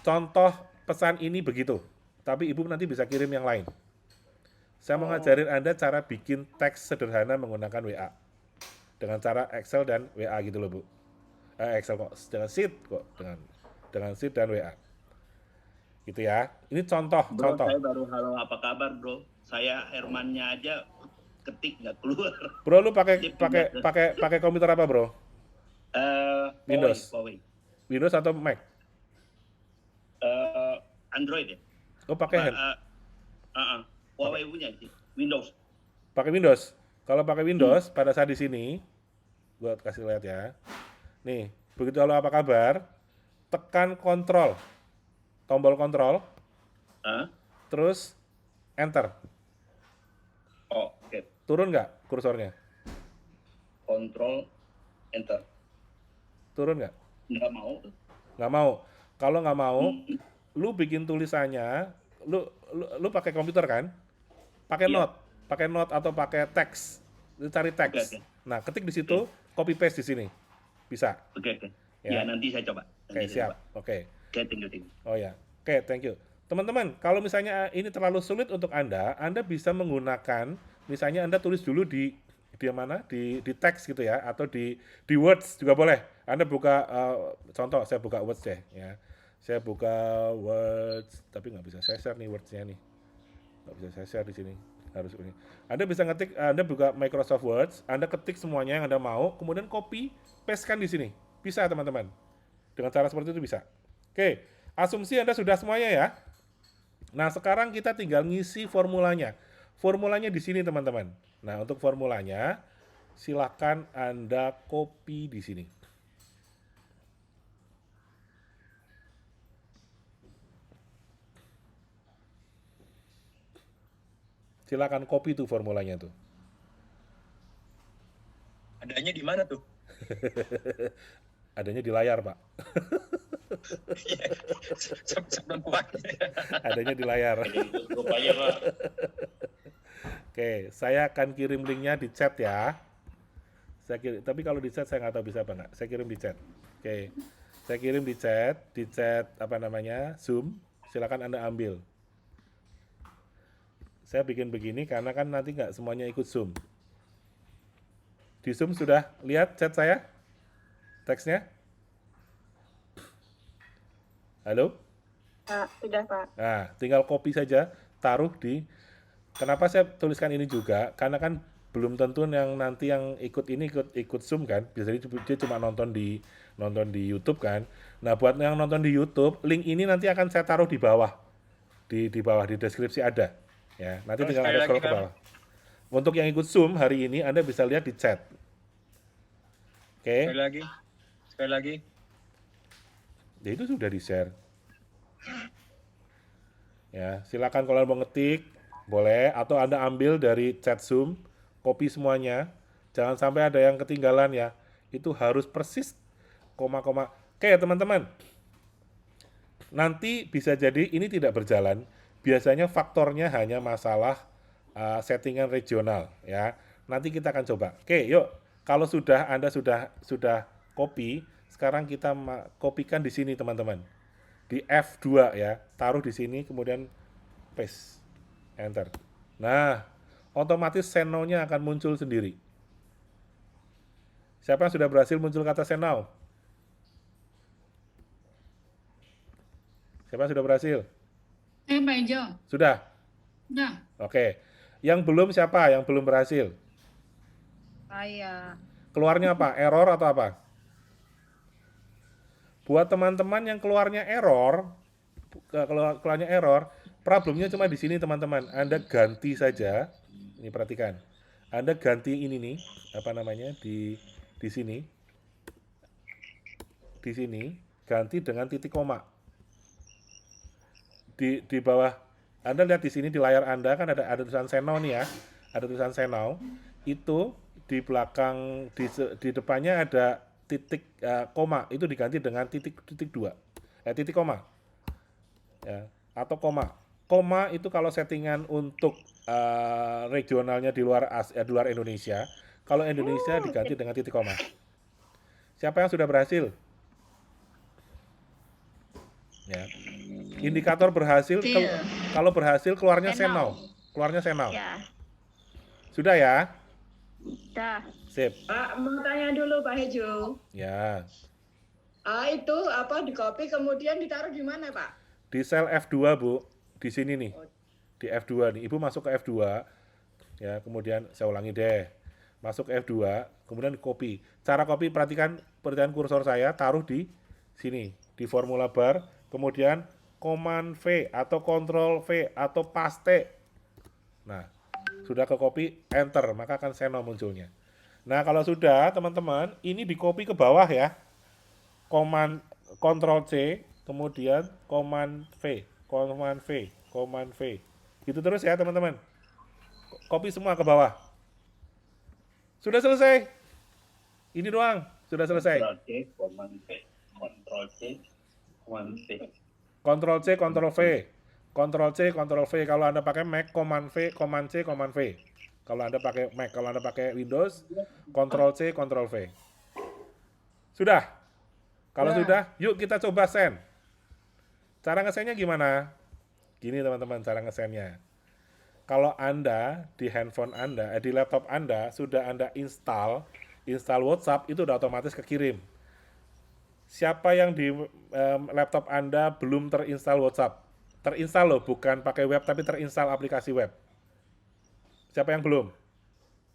Contoh pesan ini begitu. Tapi Ibu nanti bisa kirim yang lain. Saya mau ngajarin Anda cara bikin teks sederhana menggunakan WA. Dengan cara Excel dan WA gitu loh, Bu. Excel kok, dengan sheet kok, dengan sheet dan WA. Gitu ya. Ini contoh.
Saya baru halo apa kabar bro. Saya Hermannya aja ketik nggak keluar.
Bro, lu pakai komputer apa, Bro? Windows.
Huawei.
Windows atau Mac?
Android ya.
Oh, pakai
Huawei punya sih. Windows.
pakai Windows. Kalau pakai Windows, pada saat di sini, gua kasih lihat ya. Nih, begitu halo apa kabar, tekan kontrol, tombol kontrol, terus enter.
Oh, oke.
Turun nggak kursornya?
Control enter.
Turun nggak?
Nggak mau.
Nggak mau. Kalau nggak mau, lu bikin tulisannya, lu pakai komputer kan? Pakai
Iya.
pakai note atau pakai teks. Lu cari teks.
Oke.
Nah, ketik di situ, copy paste di sini. Bisa.
Oke.
Ya.
Ya nanti saya coba.
Oke, siap. Oke.
Oke, thank you.
Oh ya. Oke, thank you. Teman-teman, kalau misalnya ini terlalu sulit untuk Anda bisa menggunakan, misalnya Anda tulis dulu di mana? Di teks gitu ya, atau di Words juga boleh. Anda buka, contoh, saya buka Words deh, ya. Saya buka Words, tapi nggak bisa saya share nih Words-nya nih. Nggak bisa saya share di sini. Harus ini. Anda bisa ngetik, Anda buka Microsoft Words, Anda ketik semuanya yang Anda mau, kemudian copy, paste-kan di sini. Bisa, teman-teman. Dengan cara seperti itu bisa. Oke, asumsi Anda sudah semuanya ya. Nah, sekarang kita tinggal ngisi formulanya. Formulanya di sini, teman-teman. Nah, untuk formulanya, silakan Anda copy di sini. Silakan copy tuh formulanya tuh.
Adanya di mana tuh?
Adanya di layar, Pak.
Sebelum kuat.
Adanya di layar.
Rupanya Pak.
Oke, saya akan kirim linknya di chat ya. Tapi kalau di chat saya nggak tahu bisa apa nggak. Saya kirim di chat. Oke, saya kirim di chat apa namanya Zoom. Silakan Anda ambil. Saya bikin begini karena kan nanti nggak semuanya ikut Zoom. Di Zoom sudah lihat chat saya? Teksnya? Halo?
Sudah, Pak.
Nah, tinggal copy saja, taruh di. Kenapa saya tuliskan ini juga? Karena kan belum tentu yang nanti yang ikut ini ikut Zoom kan. Biasanya dia cuma nonton di YouTube kan. Nah, buat yang nonton di YouTube, link ini nanti akan saya taruh di bawah. Di bawah di deskripsi ada. Ya, nanti tinggal Anda scroll ke bawah. Untuk yang ikut Zoom hari ini Anda bisa lihat di chat. Oke,
Sekali lagi.
ya itu sudah di-share. Ya, silakan kalau mau ngetik, boleh, atau Anda ambil dari chat Zoom, copy semuanya. Jangan sampai ada yang ketinggalan ya. Itu harus persis koma-koma. Oke, teman-teman. Nanti bisa jadi ini tidak berjalan. Biasanya faktornya hanya masalah settingan regional ya. Nanti kita akan coba. Oke, yuk. Kalau Anda sudah copy, sekarang kita kopikan di sini teman-teman. Di F2 ya. Taruh di sini kemudian paste. Enter. Nah, otomatis send now-nya akan muncul sendiri. Siapa yang sudah berhasil muncul kata send now? Siapa yang sudah berhasil?
Pak Ejo.
Sudah?
Udah.
Oke. Yang belum siapa? Yang belum berhasil?
Saya.
Keluarnya apa? Error atau apa? Buat teman-teman yang keluarnya error, problemnya cuma di sini teman-teman. Anda ganti saja. Ini perhatikan. Anda ganti ini nih, apa namanya? Di sini. Di sini ganti dengan titik koma. Di bawah Anda lihat di sini di layar Anda kan ada tulisan send now nih ya. Ada tulisan send now. Itu di belakang di depannya ada titik koma, itu diganti dengan titik 2. Titik koma. Ya, atau koma. Koma itu kalau settingan untuk regionalnya di luar Indonesia. Kalau Indonesia diganti dengan titik koma. Siapa yang sudah berhasil? Ya. Indikator berhasil kalau berhasil keluarnya send now. Keluarnya send now.
Ya,
Sudah ya?
dah.
Sip.
Pak, mau tanya dulu Pak Hejo.
Ya.
Itu apa di copy kemudian ditaruh di mana Pak?
Di sel F2, Bu. Di sini nih. Di F2 nih. Ibu masuk ke F2. Ya, kemudian saya ulangi deh. Masuk ke F2, kemudian copy. Cara copy perhatikan kursor saya taruh di sini, di formula bar, kemudian Command V atau Control V atau paste. Nah, sudah ke copy, enter, maka akan send now munculnya. Nah, kalau sudah, teman-teman, ini di copy ke bawah ya. Control C, kemudian Command V, Command V, Command V. Gitu terus ya, teman-teman. Copy semua ke bawah. Sudah selesai. Ini doang, sudah selesai.
Ctrl C, Command V. Ctrl C, Command V.
Ctrl C, Ctrl V. Ctrl C, Ctrl V. Kalau Anda pakai Mac, Command V, Command C, Command V. Kalau Anda pakai Mac, kalau Anda pakai Windows, Ctrl C, Ctrl V. Sudah? Kalau sudah, yuk kita coba send. Cara nge-send-nya gimana? Gini teman-teman, cara nge-send-nya. Kalau Anda di handphone Anda, di laptop Anda, sudah Anda install WhatsApp, itu udah otomatis kekirim. Siapa yang di laptop Anda belum terinstall WhatsApp? Terinstall loh, bukan pakai web, tapi terinstall aplikasi web. Siapa yang belum?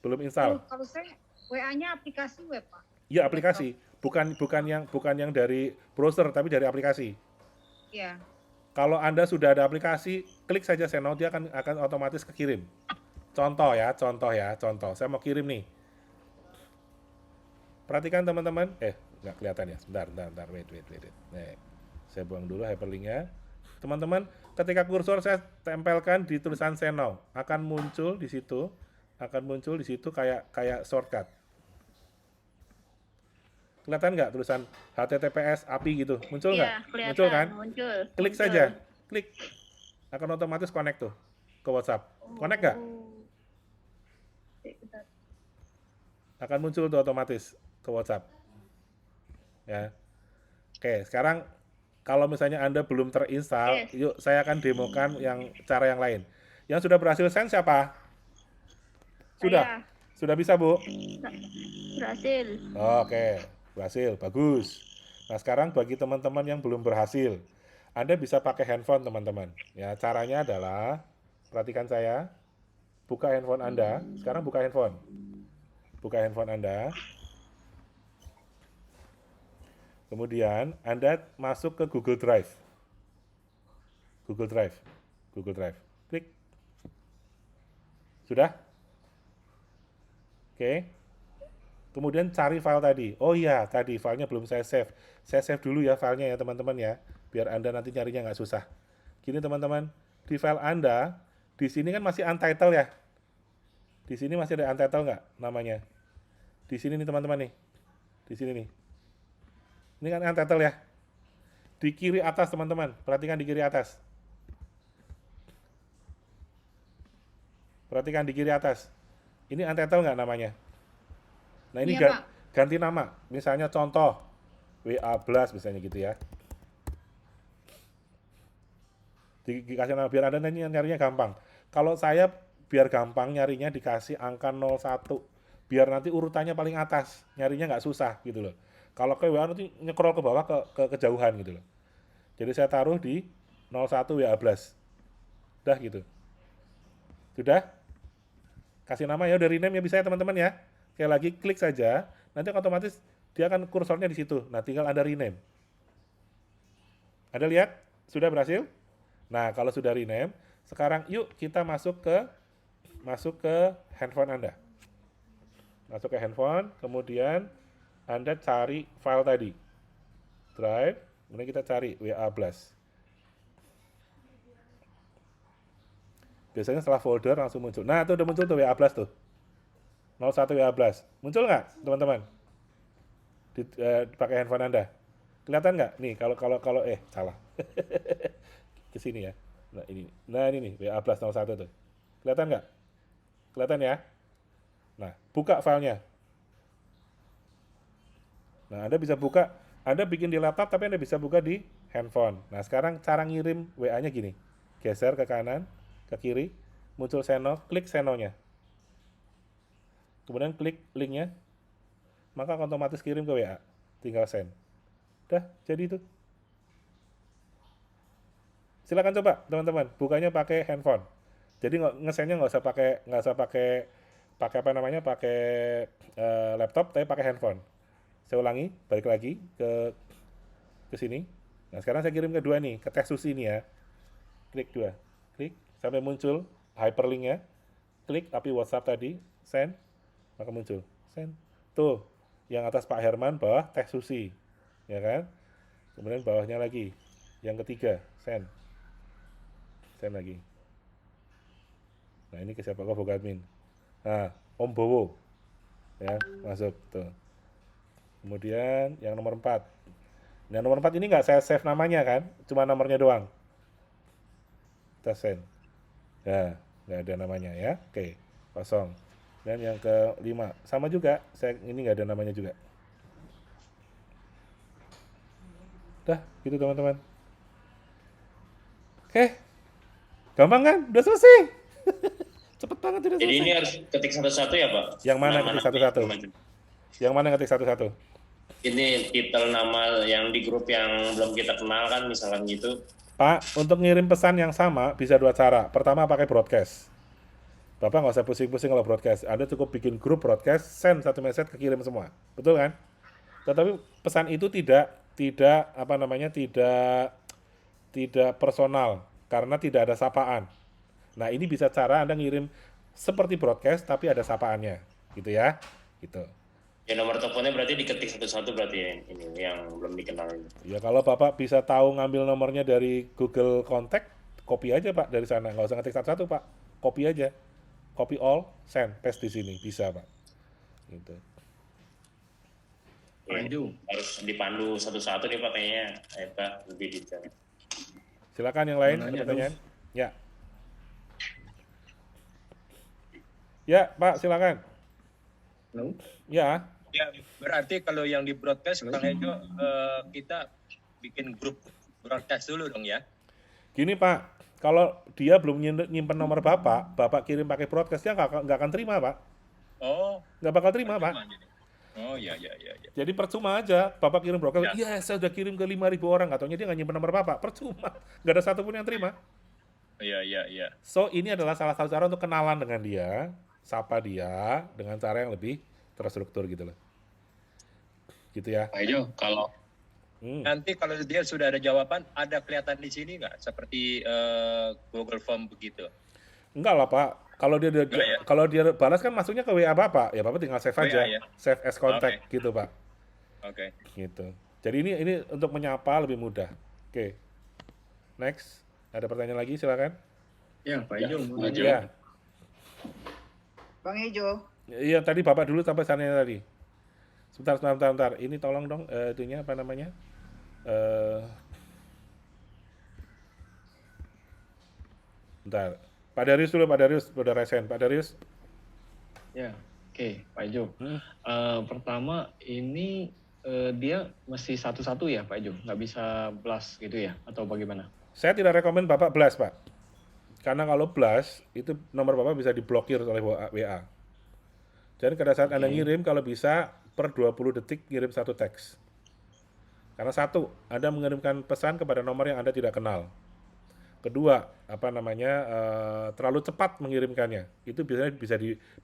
Belum install?
Kalau saya WA-nya aplikasi web, Pak.
Iya, aplikasi. Bukan yang dari browser, tapi dari aplikasi.
Iya.
Kalau Anda sudah ada aplikasi, klik saja send now, dia akan otomatis kekirim. Contoh. Saya mau kirim nih. Perhatikan teman-teman. Nggak kelihatan ya. Sebentar. Wait. Nih, saya buang dulu hyperlinknya. Teman-teman, ketika kursor saya tempelkan di tulisan send now, akan muncul di situ kayak shortcut. Kelihatan nggak tulisan HTTPS API gitu? Muncul nggak?
Iya, kelihatan,
Muncul kan?
muncul.
Klik saja, klik. Akan otomatis connect tuh ke WhatsApp. Connect nggak? Akan muncul tuh otomatis ke WhatsApp. Ya. Oke, sekarang kalau misalnya Anda belum terinstall, yuk saya akan demokan cara yang lain. Yang sudah berhasil send siapa? Sudah? Sudah bisa, Bu?
Berhasil.
Oke, berhasil, bagus. Nah, sekarang bagi teman-teman yang belum berhasil, Anda bisa pakai handphone, teman-teman. Ya, caranya adalah, perhatikan saya, buka handphone Anda. Sekarang buka handphone. Buka handphone Anda. Kemudian Anda masuk ke Google Drive. Google Drive. Klik. Sudah? Oke. Kemudian cari file tadi. Oh iya, tadi filenya belum saya save. Saya save dulu ya filenya ya teman-teman ya, biar Anda nanti nyarinya nggak susah. Gini teman-teman, di file Anda, di sini kan masih untitled ya. Di sini masih ada untitled nggak namanya? Di sini nih teman-teman nih. Di sini nih. Ini kan untitled ya. Di kiri atas teman-teman, perhatikan di kiri atas. Perhatikan di kiri atas. Ini untitled nggak namanya? Nah ini
Iya, Pak.
ganti nama. Misalnya contoh, WA Blast misalnya gitu ya. Dikasih nama biar Anda nyarinya gampang. Kalau saya biar gampang nyarinya dikasih angka 01. Biar nanti urutannya paling atas. Nyarinya nggak susah gitu loh. Kalau ke WA nanti nyekrol ke bawah ke kejauhan gitu loh. Jadi saya taruh di 01 WA Blast. Udah gitu. Sudah? Kasih nama ya, udah rename ya bisa ya teman-teman ya. Sekali lagi klik saja, nanti otomatis dia akan kursornya di situ. Nah, tinggal Anda rename. Anda lihat? Sudah berhasil? Nah, kalau sudah rename, sekarang yuk kita masuk ke handphone Anda. Masuk ke handphone, kemudian Anda cari file tadi. Drive, kemudian kita cari WA Blast. Biasanya setelah folder langsung muncul. Nah, itu udah muncul tuh WA Blast tuh. 01 WA Blast. Muncul nggak, teman-teman? Pakai handphone Anda. Kelihatan nggak? Nih, kalau salah. Ke sini ya. Nah, ini. Nah, ini nih WA Blast 01 tuh. Kelihatan nggak? Kelihatan ya? Nah, buka filenya. Nah, Anda bisa buka, Anda bikin di laptop tapi Anda bisa buka di handphone. Nah, sekarang cara ngirim WA-nya gini. Geser ke kanan, ke kiri, muncul seno, klik senonya. Kemudian klik linknya, maka otomatis kirim ke WA. Tinggal send. Udah, jadi itu. Silakan coba, teman-teman. Bukanya pakai handphone. Jadi nge-sendnya nggak usah pakai laptop, tapi pakai handphone. Saya ulangi, balik lagi ke sini. Nah, sekarang saya kirim ke dua nih, ke tes susi ini ya. Klik dua, klik sampai muncul hyperlinknya. Klik api WhatsApp tadi, send. Maka muncul send. Tuh, yang atas Pak Herman, bawah teh susi, ya kan? Kemudian bawahnya lagi, yang ketiga send lagi. Nah, ini ke siapa? Kok Bogadmin. Nah, Om Bowo, ya masuk tuh. Kemudian yang nomor 4. Nah, nomor 4 ini nggak saya save namanya kan, cuma nomornya doang. Kita send. Ya, nggak ada namanya ya. Oke, kosong. Dan yang ke-5 sama juga, ini nggak ada namanya juga. Dah, gitu teman-teman. Oke, gampang kan? Udah selesai. Cepet banget udah selesai.
Jadi ini harus ketik satu-satu ya Pak?
Yang mana ketik satu-satu? Yang mana ketik satu-satu?
Ini titel nama yang di grup yang belum kita kenal kan, misalkan gitu.
Pak, untuk ngirim pesan yang sama bisa 2 cara. Pertama pakai broadcast. Bapak nggak usah pusing-pusing kalau broadcast. Anda cukup bikin grup broadcast, send satu message kekirim semua. Betul kan? Tetapi pesan itu tidak personal karena tidak ada sapaan. Nah, ini bisa cara Anda ngirim seperti broadcast tapi ada sapaannya, gitu ya. Gitu.
Ya nomor teleponnya berarti diketik satu-satu berarti ya, ini yang belum dikenal ini.
Ya kalau Bapak bisa tahu ngambil nomornya dari Google Contact, copy aja Pak dari sana. Nggak usah ngetik satu-satu Pak, copy aja. Copy all, send, paste di sini, bisa Pak. Gitu.
Ya, harus dipandu satu-satu nih Pak kayaknya, Pak lebih detail.
Silakan yang lain, ada pertanyaan? Ya. Ya Pak, silakan.
Halo?
Ya.
Ya, berarti kalau yang di broadcast, Kang Ejo, kita bikin grup broadcast dulu dong ya.
Gini Pak, kalau dia belum nyimpen nomor Bapak kirim pakai broadcast, dia nggak akan terima Pak.
Oh.
Nggak bakal terima Pak.
Oh ya.
Jadi percuma aja, Bapak kirim broadcast, iya saya udah kirim ke 5.000 orang, katanya dia nggak nyimpen nomor Bapak, percuma. Nggak ada satupun yang terima.
Iya.
So, ini adalah salah satu cara untuk kenalan dengan dia, sapa dia, dengan cara yang lebih terstruktur gitu loh. Gitu ya.
Pak Ejo, kalau nanti kalau dia sudah ada jawaban, ada kelihatan di sini nggak? Seperti Google Form begitu?
Enggak lah Pak, Kalau dia balas kan masuknya ke WA Bapak, ya Bapak tinggal save
WA
aja,
ya?
save as contact gitu Pak.
Oke.
Gitu. Jadi ini untuk menyapa lebih mudah. Oke. Next, ada pertanyaan lagi silakan.
Ya, Pak Ijo. mau nanya.
Ya.
Bang Ejo.
Iya tadi Bapak dulu sampai sana tadi. Sebentar. Ini tolong dong itunya apa namanya? Bentar. Pak Darius dulu, Pak Darius, udah resen. Pak Darius.
Ya, oke, Pak Ijo.
Hmm.
Pertama, ini dia mesti satu-satu ya, Pak Ijo? Nggak bisa blast gitu ya? Atau bagaimana?
Saya tidak rekomen Bapak blast, Pak. Karena kalau blast, itu nomor Bapak bisa diblokir oleh WA. Jadi pada saat Anda ngirim, kalau bisa per 20 detik ngirim satu teks. Karena satu, Anda mengirimkan pesan kepada nomor yang Anda tidak kenal. Kedua, terlalu cepat mengirimkannya. Itu biasanya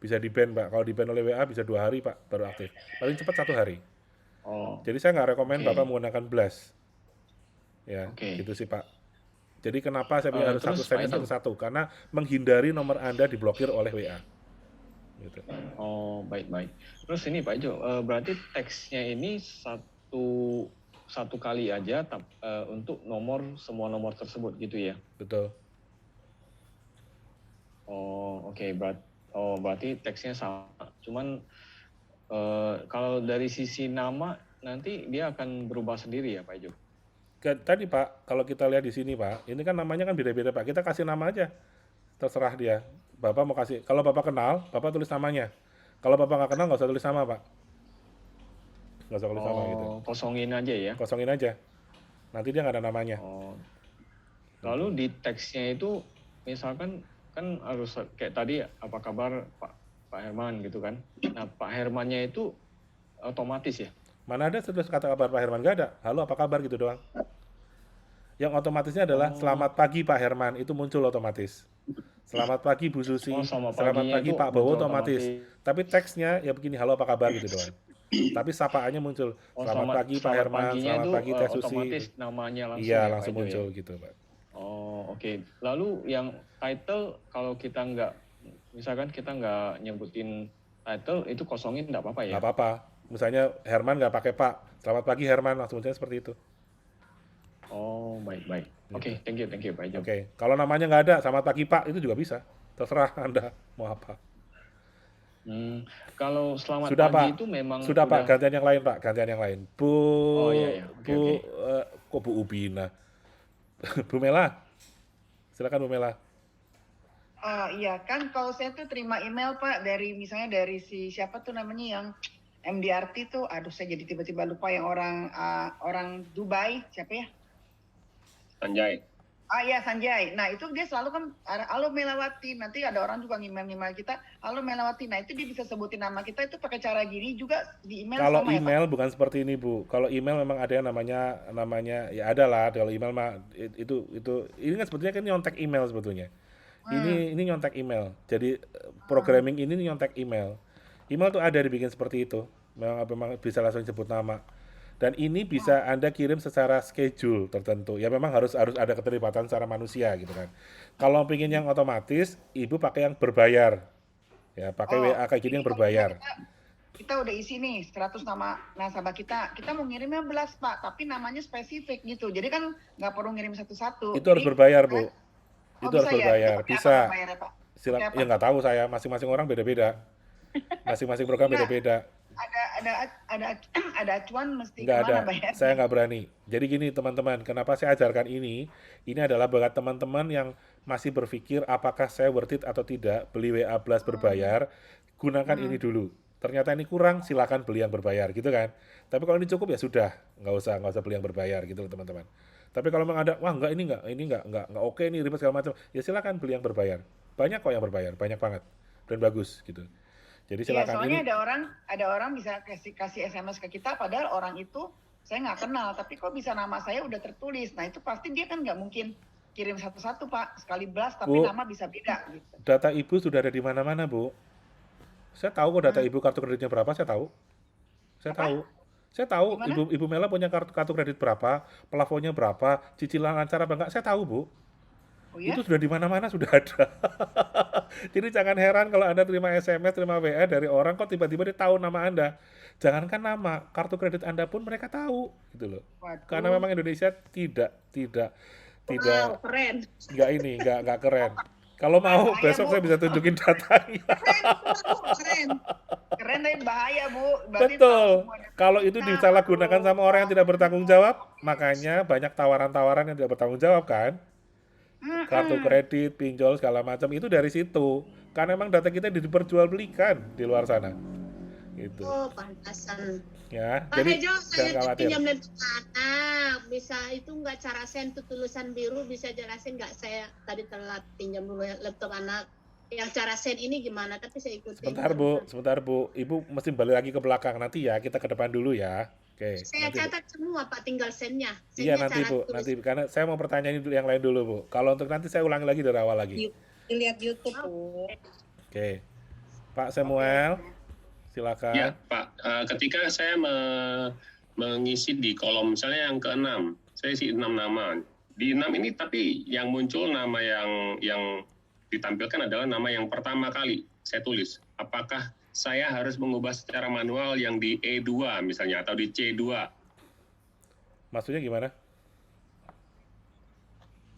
bisa di-ban, Pak. Kalau di-ban oleh WA bisa 2 hari, Pak, baru aktif. Paling cepat 1 hari.
Oh,
Jadi saya nggak rekomen
Oke.
Bapak menggunakan blast. Ya,
Oke.
gitu sih, Pak. Jadi kenapa saya bilang harus
Terus,
satu stand
Pak Ijo.
satu-satu? Karena menghindari nomor Anda diblokir oleh WA. Gitu.
Oh, baik. Terus ini Pak Ijo, berarti teksnya ini satu kali aja untuk semua nomor tersebut gitu ya?
Betul.
Oh, oke. Berarti teksnya sama. Cuman kalau dari sisi nama nanti dia akan berubah sendiri ya Pak Ijo?
Tadi Pak, kalau kita lihat di sini Pak, ini kan namanya kan beda-beda Pak. Kita kasih nama aja, terserah dia. Bapak mau kasih, kalau Bapak kenal, Bapak tulis namanya. Kalau Bapak nggak kenal, nggak usah tulis nama Pak. Nggak usah tulis nama gitu.
Kosongin aja ya?
Kosongin aja. Nanti dia nggak ada namanya.
Oh. Lalu di teksnya itu misalkan kan harus kayak tadi apa kabar Pak Herman gitu kan. Nah, Pak Hermannya itu otomatis ya?
Mana ada terus kata kabar Pak Herman? Nggak ada. Halo apa kabar gitu doang. Yang otomatisnya adalah selamat pagi Pak Herman, itu muncul otomatis. Selamat pagi Bu Susi,
selamat
selamat
paginya
pagi
itu
Pak Bowo
muncul
otomatis. Tapi teksnya ya begini, halo apa kabar gitu doang. Tapi sapaannya muncul, selamat pagi Pak Herman,
paginya
selamat
itu,
pagi Teh Susi.
otomatis namanya langsung
Iya
ya, Pak
langsung
Ijo
muncul
ya?
gitu Pak.
Oh, oke. Lalu yang title kalau kita misalkan kita nggak nyebutin title itu kosongin nggak apa-apa ya?
Nggak apa-apa. Misalnya Herman nggak pakai Pak, selamat pagi Herman, langsung munculnya seperti itu.
Oh, baik. Oke, thank you Pak Ijo.
Oke, kalau namanya nggak ada, selamat pagi Pak, itu juga bisa. Terserah Anda mau apa.
Kalau selamat
Sudah
pagi
Pak,
itu memang
sudah Pak, gantian yang lain Pak, gantian yang lain.
Oh, iya. Oke.
Kok Bu Ubina? Bu Mela, silakan Bu Mela.
Iya kan kalau saya tuh terima email Pak misalnya dari si siapa tuh namanya yang MDRT tuh, aduh saya jadi tiba-tiba lupa yang orang Dubai, siapa ya?
Sanjay.
Iya Sanjay. Nah itu dia selalu kan, halo Melawati. Nanti ada orang juga ngemail kita, halo Melawati. Nah itu dia bisa sebutin nama kita itu pakai cara gini juga di email.
Kalau
sama
email
ya, Pak?
bukan seperti ini Bu. Kalau email memang ada yang namanya ya ada lah. Kalau email mah itu ini kan sebetulnya kan nyontek email sebetulnya. Ini nyontek email. Jadi programming ini nyontek email. Email tuh ada dibikin seperti itu. Memang bisa langsung sebut nama. Dan ini bisa Anda kirim secara schedule tertentu. Ya memang harus ada keterlibatan secara manusia gitu kan. Kalau pengen yang otomatis, Ibu pakai yang berbayar. Ya, pakai WA kayak gini yang berbayar.
Kita udah isi nih 100 nama nasabah kita. Kita mau ngirimnya 11 Pak, tapi namanya spesifik gitu. Jadi kan nggak perlu ngirim satu-satu.
Itu harus berbayar, Bu. Itu harus
bisa ya?
berbayar.
Kita pakai
Bisa.
apa berbayarnya, Pak? Pakai apa?
Ya nggak tahu saya. Masing-masing orang beda-beda. Masing-masing program
Nggak.
beda-beda.
Ada acuan mesti
Nggak ada,
kemana bayar?
saya nggak berani. Jadi gini teman-teman, kenapa saya ajarkan ini adalah buat teman-teman yang masih berpikir apakah saya worth it atau tidak beli WA Plus berbayar, gunakan ini dulu. Ternyata ini kurang, silakan beli yang berbayar gitu kan. Tapi kalau ini cukup ya sudah, nggak usah beli yang berbayar gitu loh teman-teman. Tapi kalau memang ada, wah ini nggak oke ini ribet segala macam, ya silakan beli yang berbayar. Banyak kok yang berbayar, banyak banget dan bagus gitu. Jadi
Iya,
silakan
soalnya
ini.
ada orang bisa kasih SMS ke kita, padahal orang itu saya nggak kenal, tapi kok bisa nama saya udah tertulis. Nah itu pasti dia kan nggak mungkin kirim satu-satu Pak, sekali blast, tapi
Bu,
nama bisa beda gitu.
data Ibu sudah ada di mana-mana Bu. Saya tahu kok data Ibu kartu kreditnya berapa, saya tahu. Saya
Apa?
tahu. Saya tahu
Gimana?
Ibu Mela punya kartu kredit berapa, plafonnya berapa, cicilan lancar apa enggak, saya tahu Bu.
Oh ya?
Itu sudah di mana-mana sudah ada. Jadi jangan heran kalau Anda terima SMS, terima WA dari orang kok tiba-tiba dia tahu nama Anda. Jangankan nama, kartu kredit Anda pun mereka tahu gitu loh. Karena
Waduh.
memang Indonesia tidak
Wow, keren.
nggak keren. Kalau mau
Bahaya,
besok
Bu.
saya bisa tunjukin datanya.
Keren.
Keren tapi bahaya, Bu. Berarti
Betul.
tahu semua.
Kalau itu disalahgunakan sama orang yang tidak bertanggung jawab, makanya banyak tawaran-tawaran yang tidak bertanggung jawab kan. Kartu kredit, pinjol segala macam itu dari situ. Karena memang data kita diperjualbelikan di luar sana. Gitu.
Oh, pantasan.
Ya,
Pak
jadi
Hejo,
jangan
saya
khawatir.
pinjam laptop anak. Bisa itu nggak cara send tuh tulisan biru, bisa jelasin nggak? Saya tadi telat pinjam dulu laptop anak. Yang cara send ini gimana? Tapi saya ikutin.
Sebentar Bu. Ibu mesti balik lagi ke belakang nanti ya. Kita ke depan dulu ya. Oke.
Saya
nanti, Bu.
catat semua Pak, tinggal sendnya.
Iya
Sendnya
nanti
cara
Bu,
tulis.
nanti karena saya mau pertanyaan dulu yang lain dulu Bu. Kalau untuk nanti saya ulangi lagi dari awal lagi.
Dilihat YouTube, Bu.
Oke. Pak Samuel, silakan.
Ya, Pak. Ketika saya mengisi di kolom misalnya yang ke-6, saya isi 6 nama. Di 6 ini tapi yang muncul nama yang ditampilkan adalah nama yang pertama kali saya tulis. Apakah saya harus mengubah secara manual yang di E2 misalnya atau di C2?
Maksudnya gimana?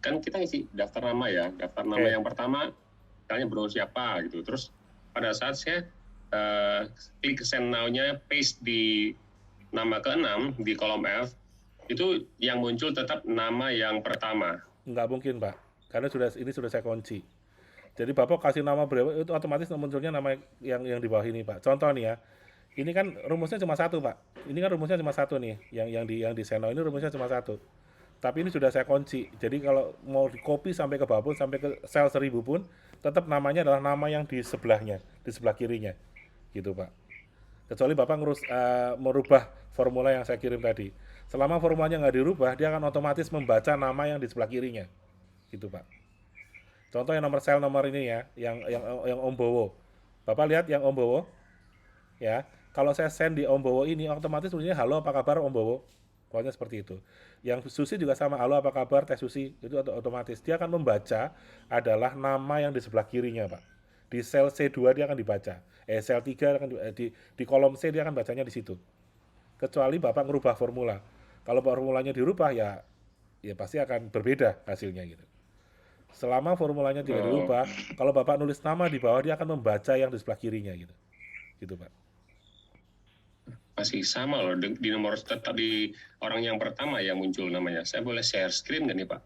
Kan kita isi daftar nama ya, daftar nama yang pertama misalnya Bro siapa gitu. Terus pada saat saya klik send now-nya paste di nama ke-6 di kolom F, itu yang muncul tetap nama yang pertama.
Nggak mungkin Pak, karena ini sudah saya kunci. Jadi Bapak kasih nama berapa, itu otomatis munculnya nama yang di bawah ini Pak. Contoh nih ya, ini kan rumusnya cuma satu Pak. Ini kan rumusnya cuma satu nih, yang di send now ini rumusnya cuma satu. Tapi ini sudah saya kunci. Jadi kalau mau di copy sampai ke bawah pun, sampai ke sel 1000 pun, tetap namanya adalah nama yang di sebelahnya, di sebelah kirinya. Gitu Pak. Kecuali Bapak merubah formula yang saya kirim tadi. Selama formulanya nggak dirubah, dia akan otomatis membaca nama yang di sebelah kirinya. Gitu Pak. Contoh yang nomor sel nomor ini ya, yang Om Bowo. Bapak lihat yang Om Bowo. Ya. Kalau saya send di Om Bowo ini, otomatis tulisnya halo apa kabar Om Bowo. Pokoknya seperti itu. Yang Susi juga sama, halo apa kabar Teh Susi. Itu otomatis. Dia akan membaca adalah nama yang di sebelah kirinya Pak. Di sel C2 dia akan dibaca. Sel 3 akan di kolom C dia akan bacanya di situ. Kecuali Bapak merubah formula. Kalau formulanya dirubah ya pasti akan berbeda hasilnya gitu. Selama formulanya tidak dirubah, kalau Bapak nulis nama di bawah dia akan membaca yang di sebelah kirinya gitu. Gitu Pak.
Masih sama loh di nomor tetap di orang yang pertama yang muncul namanya. Saya boleh share screen nggak nih Pak?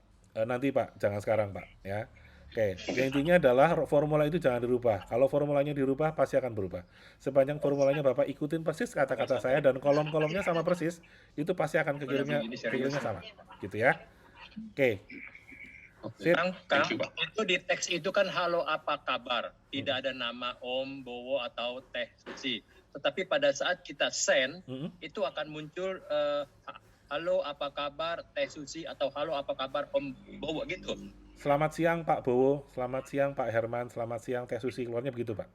Nanti Pak, jangan sekarang Pak ya. Oke, intinya adalah formula itu jangan dirubah. Kalau formulanya dirubah pasti akan berubah. Sepanjang formulanya Bapak ikutin persis kata-kata saya dan kolom-kolomnya sama persis, itu pasti akan kekirimnya sama, gitu ya. Oke. Sip.
Kang, itu di teks itu kan halo apa kabar, tidak ada nama Om Bowo atau Teh Susi. Tetapi pada saat kita send, itu akan muncul halo apa kabar Teh Susi atau halo apa kabar Om Bowo gitu.
Selamat siang Pak Bowo, selamat siang Pak Herman, selamat siang Teh Susi, keluarnya begitu Pak.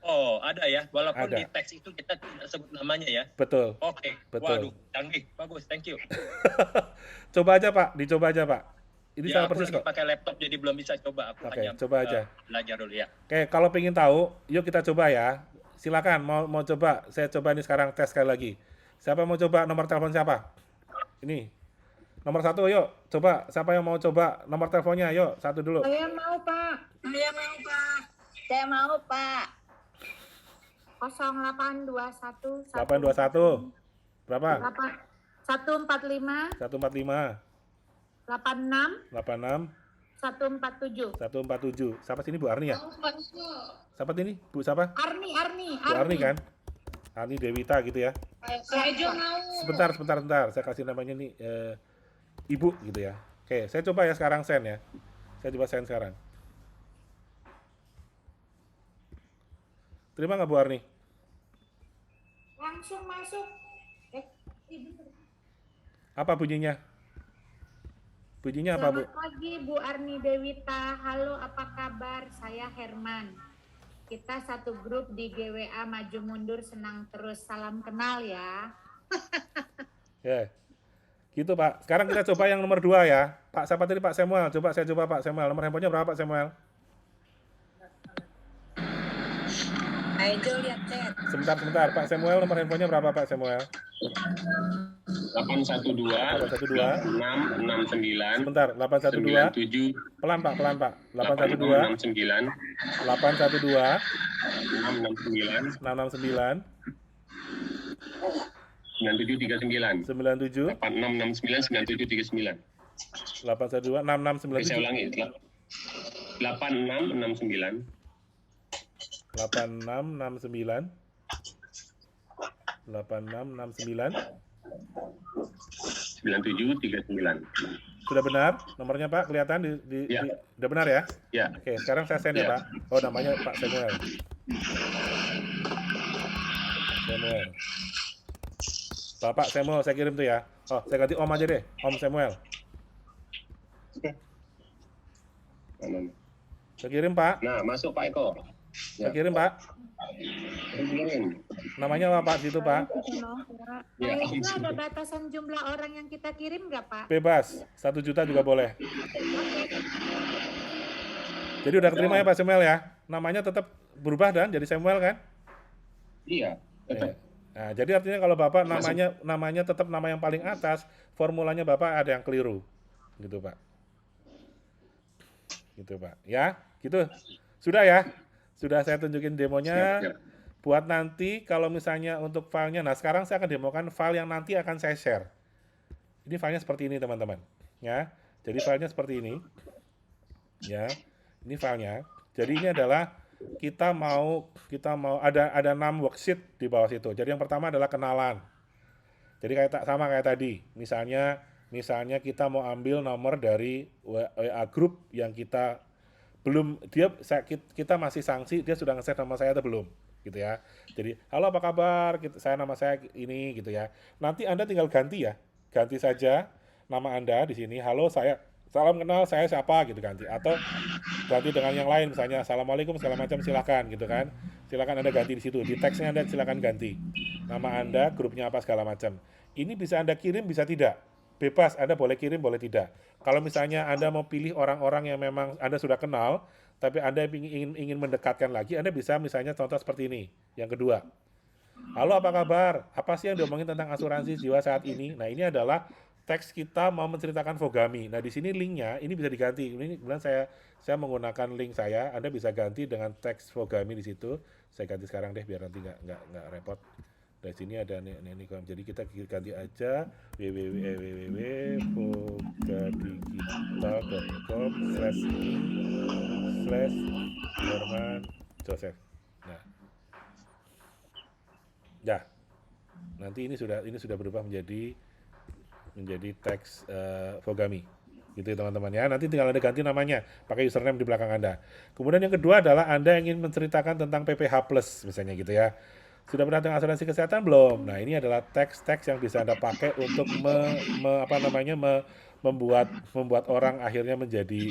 Oh, ada ya, walaupun
Ada.
di teks itu kita tidak sebut namanya ya.
Betul.
Oke,
Betul.
waduh, canggih, bagus, thank you.
Coba aja Pak, dicoba aja Pak. Ini
Ya,
sama
aku
persis
lagi
kok.
pakai laptop jadi belum bisa coba. Aku
Oke,
hanya
coba aja.
belajar dulu ya.
Oke, kalau pengen tahu, yuk kita coba ya. Silakan, mau coba. Saya coba nih sekarang tes sekali lagi. Siapa mau coba nomor telepon siapa? Ini. Nomor 1 yuk, coba. Siapa yang mau coba nomor teleponnya? Yuk, 1 dulu.
Saya mau Pak.
Saya mau Pak.
Saya mau, Pak.
0821
821. Berapa?
145
145
86
86
147.
147. Siapa sini Bu Arni ya? Siapa ini? Bu siapa?
Arni.
Bu Arni kan? Arni Dewita gitu ya.
Saya juga mau.
Sebentar. Saya kasih namanya nih Ibu gitu ya. Oke, saya coba ya sekarang send ya. Saya coba send sekarang. Terima nggak Bu Arni?
Langsung masuk.
Apa bunyinya? Bunyinya apa Bu?
Selamat pagi Bu Arni Dewita. Halo, apa kabar? Saya Herman. Kita satu grup di GWA Maju Mundur Senang Terus. Salam kenal ya.
Ya. Gitu Pak. Sekarang kita coba yang nomor 2 ya. Pak siapa tadi Pak Samuel? Coba saya coba Pak Samuel. Nomor handphonenya berapa Pak Samuel?
Ayo lihat chat.
Sebentar. Pak Samuel nomor handphonenya berapa Pak Samuel?
812 669
Sebentar, 812.
97
Pelan Pak.
812
812
669
669
9739
97
8669 9739.
812
Oke, saya
6697
ulangi. 8669
8669
9739.
Sudah benar nomornya Pak, kelihatan
Ya.
udah benar ya?
Ya.
Oke, sekarang saya send ya
Ya.
Pak. Oh, namanya Pak Samuel. Bapak Samuel saya kirim tuh ya. Oh, saya ganti Om aja deh, Om Samuel.
Mana?
Saya kirim Pak.
Nah, masuk Pak Eko.
Saya kirim Pak.
Kirim.
Namanya apa Pak situ Pak?
Ya,
Nah, itu ada batasan jumlah orang yang kita kirim nggak Pak?
Bebas, 1 juta juga boleh. Jadi udah keterima ya Pak Samuel ya? Namanya tetap berubah dan jadi Samuel kan?
Iya, tetap.
Nah, jadi artinya kalau Bapak namanya tetap nama yang paling atas, formulanya Bapak ada yang keliru. Gitu Pak. Gitu Pak. Ya, gitu. Sudah ya? Sudah saya tunjukin demonya.
Siap.
Buat nanti kalau misalnya untuk filenya, nah sekarang saya akan demokan file yang nanti akan saya share. Ini filenya seperti ini teman-teman. Ya, jadi filenya seperti ini. Ya, ini filenya. Jadi ini adalah kita mau ada 6 worksheet di bawah situ. Jadi yang pertama adalah kenalan. Jadi sama kayak tadi. Misalnya kita mau ambil nomor dari WA group yang kita belum kita masih sanksi, dia sudah nge-save nama saya atau belum gitu ya. Jadi halo apa kabar, nama saya ini gitu ya. Nanti Anda tinggal ganti ya. Ganti saja nama Anda di sini. Halo, salam kenal, saya siapa gitu ganti, atau ganti dengan yang lain misalnya assalamualaikum segala macam, silakan gitu kan. Silakan Anda ganti di situ. Di teksnya Anda silakan ganti. Nama Anda, grupnya apa segala macam. Ini bisa Anda kirim, bisa tidak. Bebas, Anda boleh kirim, boleh tidak. Kalau misalnya Anda mau pilih orang-orang yang memang Anda sudah kenal, tapi Anda ingin mendekatkan lagi, Anda bisa misalnya contoh seperti ini. Yang kedua, halo apa kabar? Apa sih yang diomongin tentang asuransi jiwa saat ini? Nah, ini adalah teks kita mau menceritakan Fogami. Nah, di sini linknya ini bisa diganti. Ini kemudian saya menggunakan link saya. Anda bisa ganti dengan teks Fogami di situ. Saya ganti sekarang deh biar nanti nggak repot. Dari sini ada ini. Jadi kita ganti aja www.fogadigital.com/Herman Joseph. Nah, ya. Nanti ini sudah berubah menjadi teks Fogami. Gitu ya teman-teman ya. Nanti tinggal Anda ganti namanya, pakai username di belakang Anda. Kemudian yang kedua adalah Anda ingin menceritakan tentang PPH Plus misalnya gitu ya. Sudah pernah dengan asuransi kesehatan belum? Nah, ini adalah teks-teks yang bisa Anda pakai untuk membuat orang akhirnya menjadi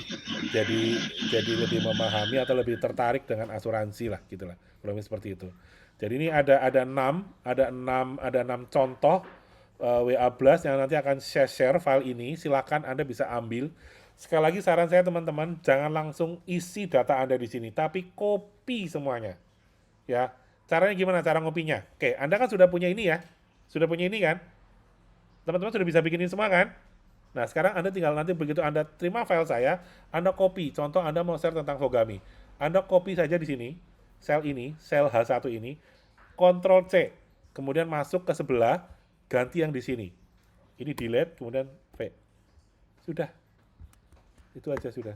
lebih memahami atau lebih tertarik dengan asuransi lah gitulah. Kurang lebih seperti itu. Jadi ini ada 6 contoh WA Blast yang nanti akan share file ini. Silakan Anda bisa ambil. Sekali lagi saran saya teman-teman, jangan langsung isi data Anda di sini, tapi copy semuanya. Ya. Caranya gimana cara ngopinya? Oke, Anda kan sudah punya ini ya. Sudah punya ini kan? Teman-teman sudah bisa bikinin semua kan? Nah, sekarang Anda tinggal nanti begitu Anda terima file saya, Anda copy. Contoh Anda mau share tentang Fogami. Anda copy saja di sini, sel H1 ini, Ctrl C, kemudian masuk ke sebelah, ganti yang di sini. Ini delete, kemudian V. Sudah. Itu aja sudah.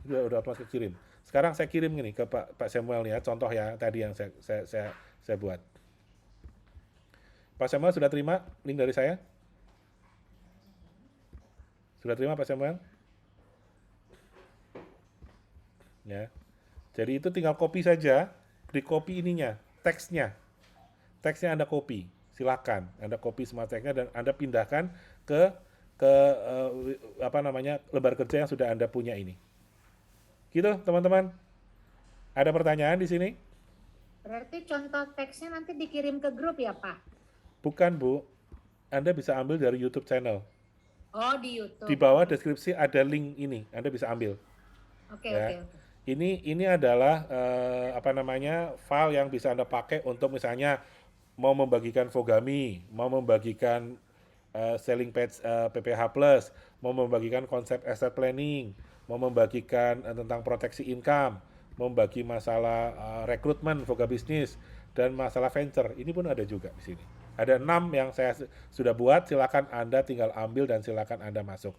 Udah otomatis kirim. Sekarang saya kirim gini ke Pak Samuel nih ya, contoh ya tadi yang saya buat. Pak Samuel sudah terima link dari saya? Sudah terima Pak Samuel? Ya. Jadi itu tinggal copy saja, di copy ininya, teksnya. Teksnya Anda copy, silakan. Anda copy semua teksnya dan Anda pindahkan ke lembar kerja yang sudah Anda punya ini. Gitu, teman-teman. Ada pertanyaan di sini?
Berarti contoh teksnya nanti dikirim ke grup ya, Pak?
Bukan, Bu. Anda bisa ambil dari YouTube channel.
Oh, di YouTube.
Di bawah deskripsi ada link ini, Anda bisa ambil.
Oke,
Ya.
oke, oke.
Ini adalah file yang bisa Anda pakai untuk misalnya mau membagikan Fogami, mau membagikan selling page PPH Plus, mau membagikan konsep asset planning, mau membagikan tentang proteksi income, membagi masalah rekrutmen Foga bisnis dan masalah venture. Ini pun ada juga di sini. Ada 6 yang saya sudah buat, silakan Anda tinggal ambil dan silakan Anda masuk.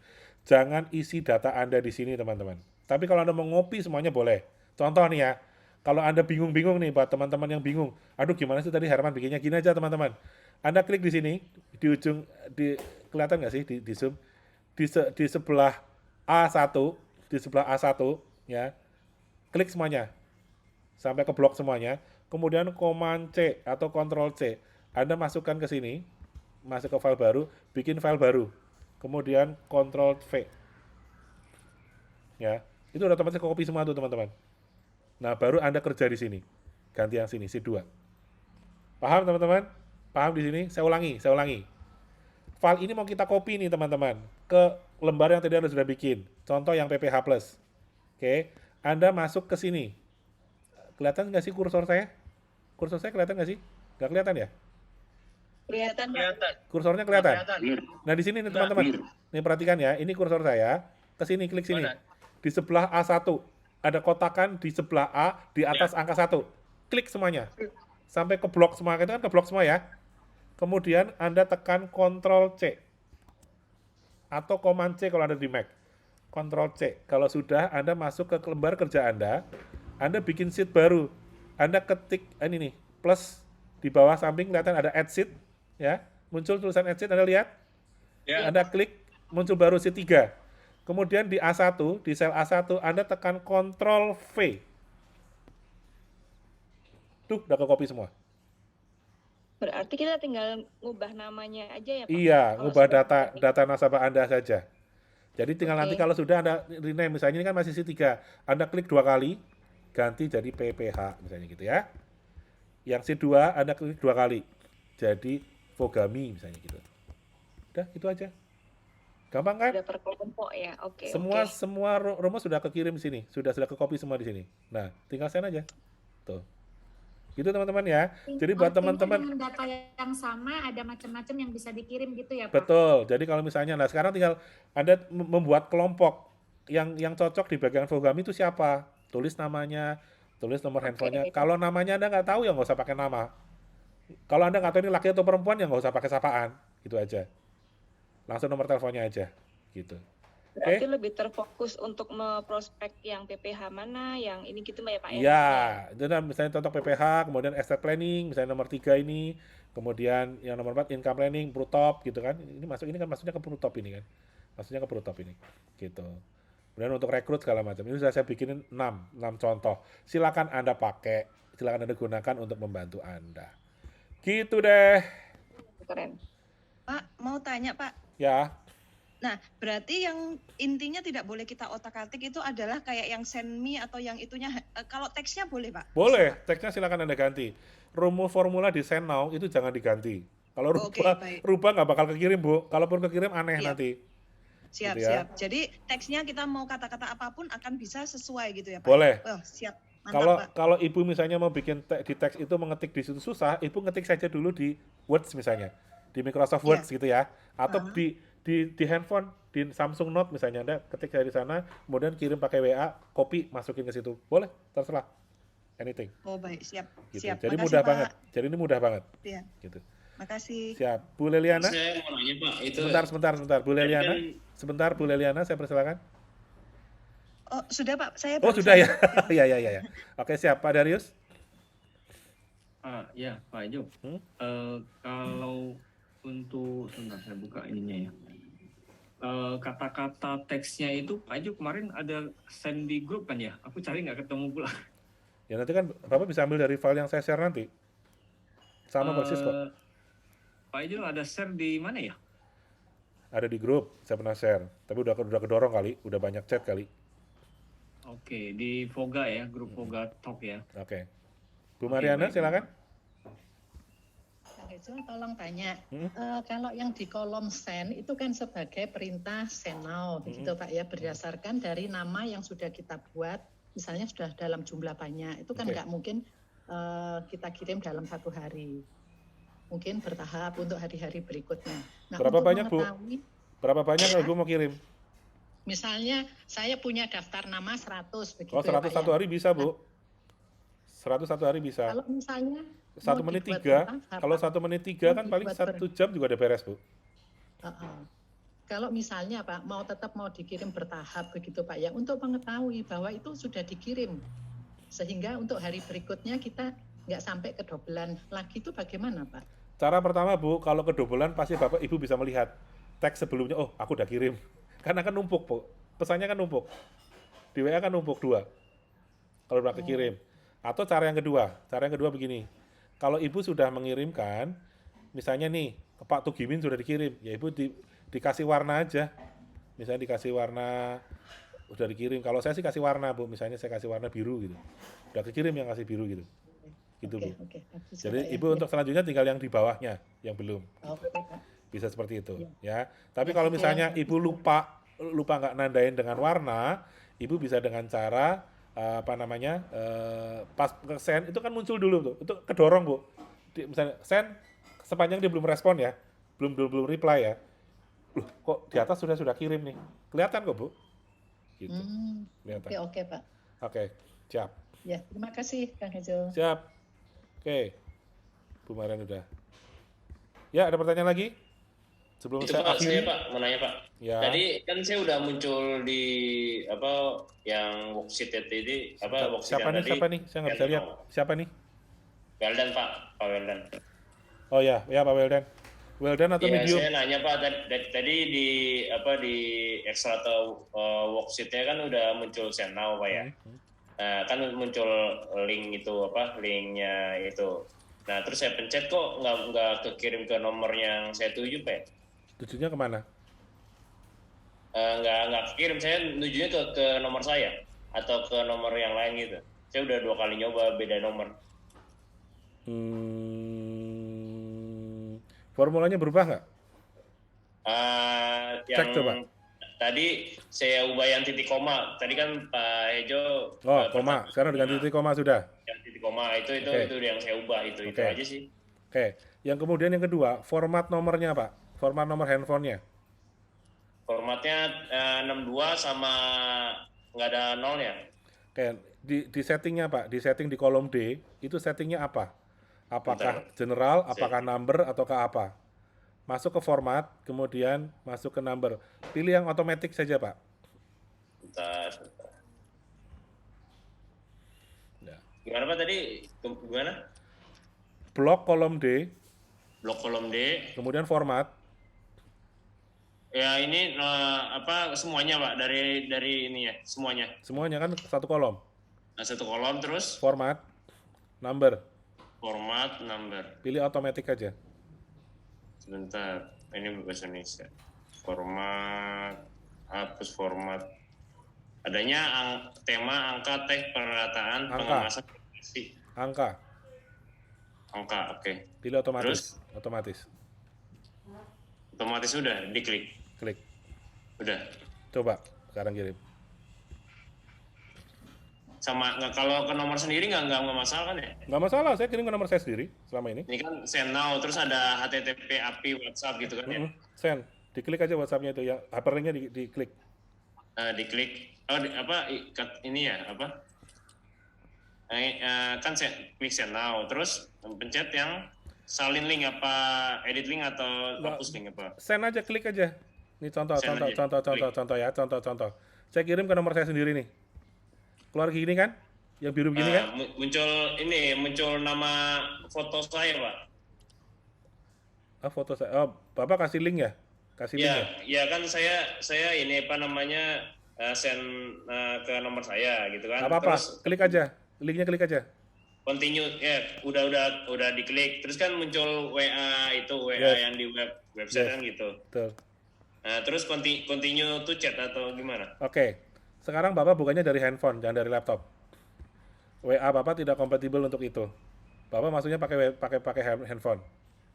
Jangan isi data Anda di sini, teman-teman. Tapi kalau Anda mau ngopi semuanya boleh. Contoh nih ya, kalau Anda bingung-bingung nih buat teman-teman yang bingung, aduh gimana sih tadi Herman bikinnya, gini aja teman-teman. Anda klik di sini, di ujung, kelihatan nggak sih di zoom? Di sebelah A1, ya, klik semuanya, sampai ke blok semuanya, kemudian Command C atau Ctrl C, Anda masukkan ke sini, masuk ke file baru, bikin file baru, kemudian Ctrl V, ya, itu udah otomatis copy semua tuh teman-teman. Nah, baru Anda kerja di sini, ganti yang sini, C2. Paham teman-teman? Paham di sini? Saya ulangi. File ini mau kita copy nih teman-teman, ke lembar yang tadi Anda sudah bikin, contoh yang PPH Plus. Oke, Anda masuk ke sini. Kelihatan nggak sih kursor saya? Kursor saya kelihatan nggak sih? Nggak kelihatan ya?
Kelihatan, Pak.
Kelihatan.
Kursornya kelihatan?
Kelihatan.
Nah, di sini nih teman-teman. Nih perhatikan ya, ini kursor saya. Ke sini, klik sini.
Mana?
Di sebelah A1. Ada kotakan di sebelah A, di atas angka 1. Klik semuanya. Sampai ke blok semua. Itu kan ke blok semua ya. Kemudian Anda tekan Ctrl C. Atau Command C kalau ada di Mac. Ctrl C. Kalau sudah, Anda masuk ke lembar kerja Anda bikin sheet baru. Anda ketik ini nih, plus di bawah samping kelihatan ada add sheet, ya. Muncul tulisan add sheet, Anda lihat?
Ya.
Anda klik, muncul baru sheet 3. Kemudian di A1, di sel A1, Anda tekan Ctrl V. Tuh, udah ke-copy semua.
Berarti kita tinggal ngubah namanya aja ya, Pak?
Iya,
Kalau
ngubah
sudah
data nasabah Anda saja. Jadi tinggal
Oke.
nanti kalau sudah Anda rename, misalnya ini kan masih sheet 3, Anda klik 2 kali, ganti jadi PPH, misalnya gitu ya. Yang C2 Anda klik 2 kali, jadi Fogami, misalnya gitu. Udah, itu aja. Gampang kan?
Sudah per kelompok ya. Oke.
Semua rumus sudah kekirim di sini, sudah ke-copy semua di sini. Nah, tinggal send aja. Tuh. Gitu teman-teman ya. Jadi buat
Artinya
teman-teman,
dengan data yang sama ada macam-macam yang bisa dikirim gitu ya, Pak?
betul. Jadi kalau misalnya, nah sekarang tinggal Anda membuat kelompok yang cocok di bagian Fogami itu siapa? Tulis namanya, tulis nomor handphonenya. Kalau namanya Anda nggak tahu ya nggak usah pakai nama. Kalau Anda nggak tahu ini laki atau perempuan ya nggak usah pakai sapaan, gitu aja. Langsung nomor teleponnya aja, gitu.
Berarti lebih terfokus untuk memprospek yang PPH mana, yang ini gitu ya, Pak?
Iya, itu kan misalnya contoh PPH, kemudian estate planning, misalnya nomor 3 ini, kemudian yang nomor 4 income planning, Prutop gitu kan. Ini kan maksudnya ke Prutop ini kan. Maksudnya ke Prutop ini. Gitu. Kemudian untuk rekrut segala macam. Ini sudah saya bikinin 6 contoh. Silakan Anda pakai, silakan Anda gunakan untuk membantu Anda. Gitu deh.
Keren.
Pak, mau tanya Pak.
Ya.
Nah, berarti yang intinya tidak boleh kita otak-atik itu adalah kayak yang send me atau yang itunya. Kalau teksnya boleh, Pak?
Boleh, teksnya silakan Anda ganti. Rumus formula di send now itu jangan diganti. Kalau rubah nggak bakal kekirim, Bu. Kalaupun kekirim aneh nanti.
Siap,
gitu ya.
siap. Jadi teksnya kita mau kata-kata apapun akan bisa sesuai gitu ya, Pak?
Boleh.
Oh, siap. Mantap, Pak.
Kalau Ibu misalnya mau bikin di teks itu mengetik di situ susah, Ibu ngetik saja dulu di Word misalnya. Di Microsoft Word gitu ya. Atau di handphone, di Samsung Note misalnya, Anda ketik dari sana, kemudian kirim pakai WA, copy, masukin ke situ. Boleh, terserah. Anything.
Oh, baik, siap.
Gitu.
Siap.
Jadi
Makasih,
mudah
Pak.
banget. Jadi ini mudah banget.
Iya.
Gitu.
Makasih.
Siap. Bu Leliana?
Saya mau nanya Pak, itu
Sebentar. Bu Leliana. Sebentar, Bu Leliana, saya persilakan.
Oh, sudah Pak. Saya
Oh, sudah ya. Ya. Oke, siap. Pak Darius?
Ya, Pak Ejo. Kalau untuk, sebentar saya buka ininya ya. Kata-kata teksnya itu, Pak Ejo kemarin ada send di grup kan ya? Aku cari nggak ketemu pula.
Ya nanti kan Bapak bisa ambil dari file yang saya share nanti. Sama persis kok.
Pak Ejo ada share di mana ya?
Ada di grup, saya pernah share. Tapi udah kedorong kali, udah banyak chat kali.
Oke, di Voga ya, grup Voga Talk ya.
Oke. Bu Mariana, silakan.
Hejo tolong tanya, kalau yang di kolom send itu kan sebagai perintah send now, begitu Pak ya, berdasarkan dari nama yang sudah kita buat, misalnya sudah dalam jumlah banyak, itu kan nggak mungkin kita kirim dalam 1 hari, mungkin bertahap untuk hari-hari berikutnya. Nah,
Berapa
untuk
banyak Bu?
mengetahui,
Berapa banyak kalau Ibu mau kirim?
misalnya saya punya daftar nama 100 begitu
Oh, 100
ya Pak
satu
ya.
hari bisa Bu. 100 1 hari bisa.
Kalau misalnya
1
mau
menit
dibuat
3,
bertahap,
kalau
Pak,
1 menit 3 kan paling
dibuat
1 jam juga udah beres Bu.
Kalau misalnya Pak tetap mau dikirim bertahap begitu Pak ya, untuk mengetahui bahwa itu sudah dikirim, sehingga untuk hari berikutnya kita nggak sampai kedobelan lagi, itu bagaimana Pak?
Cara pertama Bu, kalau kedobelan pasti Bapak Ibu bisa melihat teks sebelumnya, oh aku udah kirim. Karena kan numpuk Bu, pesannya kan numpuk. Di WA kan numpuk 2, kalau udah kekirim. Atau cara yang kedua begini, kalau Ibu sudah mengirimkan, misalnya nih, ke Pak Tugimin sudah dikirim, ya Ibu dikasih warna aja. Misalnya dikasih warna, udah dikirim. Kalau saya sih kasih warna Bu, misalnya saya kasih warna biru gitu. Udah kekirim yang kasih biru gitu. Gitu Bu. Jadi Ibu untuk selanjutnya tinggal yang di bawahnya, yang belum. Bisa seperti itu ya. Tapi kalau misalnya Ibu lupa nggak nandain dengan warna, Ibu bisa dengan cara pas send itu kan muncul dulu tuh, itu kedorong Bu. Misalnya send sepanjang dia belum respon ya, belum reply ya. Loh, kok di atas sudah kirim nih, kelihatan kok Bu. Gitu. Kelihatan.
Oke Pak.
Oke, siap.
Ya, terima kasih Kang Hejo.
Siap. Oke, Bu Marian udah. Ya, ada pertanyaan lagi? Sebelum
Itu
saya
Pak,
akhiri.
saya Pak, mau nanya Pak.
Ya.
Tadi kan saya udah muncul di yang worksheet itu worksheet
Siapa
yang
nih?
tadi.
Siapa nih? Saya nggak bisa lihat. Siapa nih?
Weldan Pak Weldan.
Oh ya, Pak Weldan. Weldan atau
Ya,
medium?
saya nanya Pak, tadi di extra atau worksheet-nya kan udah muncul send now Pak ya. Nah, kan muncul link itu linknya itu. Nah, terus saya pencet kok nggak kekirim ke nomor yang saya tuju Pak.
Tujuannya kemana?
Nggak kekirim, saya nujunya ke nomor saya atau ke nomor yang lain gitu. Saya udah 2 kali nyoba beda nomor.
Formulanya berubah nggak?
Yang
Cek coba.
Tadi saya ubah yang titik koma. Tadi kan Pak Hejo
Koma. Sekarang dengan titik koma sudah.
yang titik koma itu yang saya ubah itu aja sih.
Oke. Yang kemudian yang kedua, format nomornya Pak. Format nomor handphonenya.
Formatnya 62 sama nggak ada nolnya.
Oke, di settingnya Pak, di setting di kolom D, itu settingnya apa? Apakah general, apakah number, ataukah apa? Masuk ke format, kemudian masuk ke number. Pilih yang otomatis saja Pak.
Bentar.
Ya.
Gimana Pak tadi? Gimana?
Blok kolom D,
Blok kolom D.
kemudian format.
Ya ini semuanya Pak dari ini ya semuanya.
Semuanya kan satu kolom.
Nah, satu kolom terus
Format, number.
format number.
Pilih otomatis aja.
Sebentar, ini bahasa Indonesia. Format, hapus format. Adanya tema, angka, teks, perataan, pengemasan, aplikasi.
Angka.
Angka, oke.
Pilih otomatis.
Terus?
Otomatis.
Otomatis udah diklik.
Klik.
Udah.
Coba sekarang kirim.
Sama kalau ke nomor sendiri nggak masalah kan ya?
Nggak masalah, saya kirim ke nomor saya sendiri selama ini.
Ini kan send now, terus ada HTTP API WhatsApp gitu kan ya?
Send. Diklik aja WhatsApp-nya itu, ya hyperlink-nya diklik.
Diklik. Ini ya kan klik send now, terus pencet yang salin link apa edit link atau hapus link apa?
Send aja, klik aja. Ini contoh ya, contoh. Saya kirim ke nomor saya sendiri nih. Keluar gini kan? Yang biru begini kan?
Muncul nama foto saya Pak.
Foto saya. Oh, Bapak kasih link ya? Kasih link ya?
Ya kan saya ini send ke nomor saya gitu kan.
Apa-apa,
Terus
klik aja. Linknya klik aja.
continue ya udah diklik. Terus kan muncul WA yang di website kan gitu.
Betul.
Nah, terus continue to chat atau gimana?
Oke. Sekarang Bapak bukanya dari handphone, jangan dari laptop. WA Bapak tidak kompatibel untuk itu. Bapak maksudnya pakai handphone.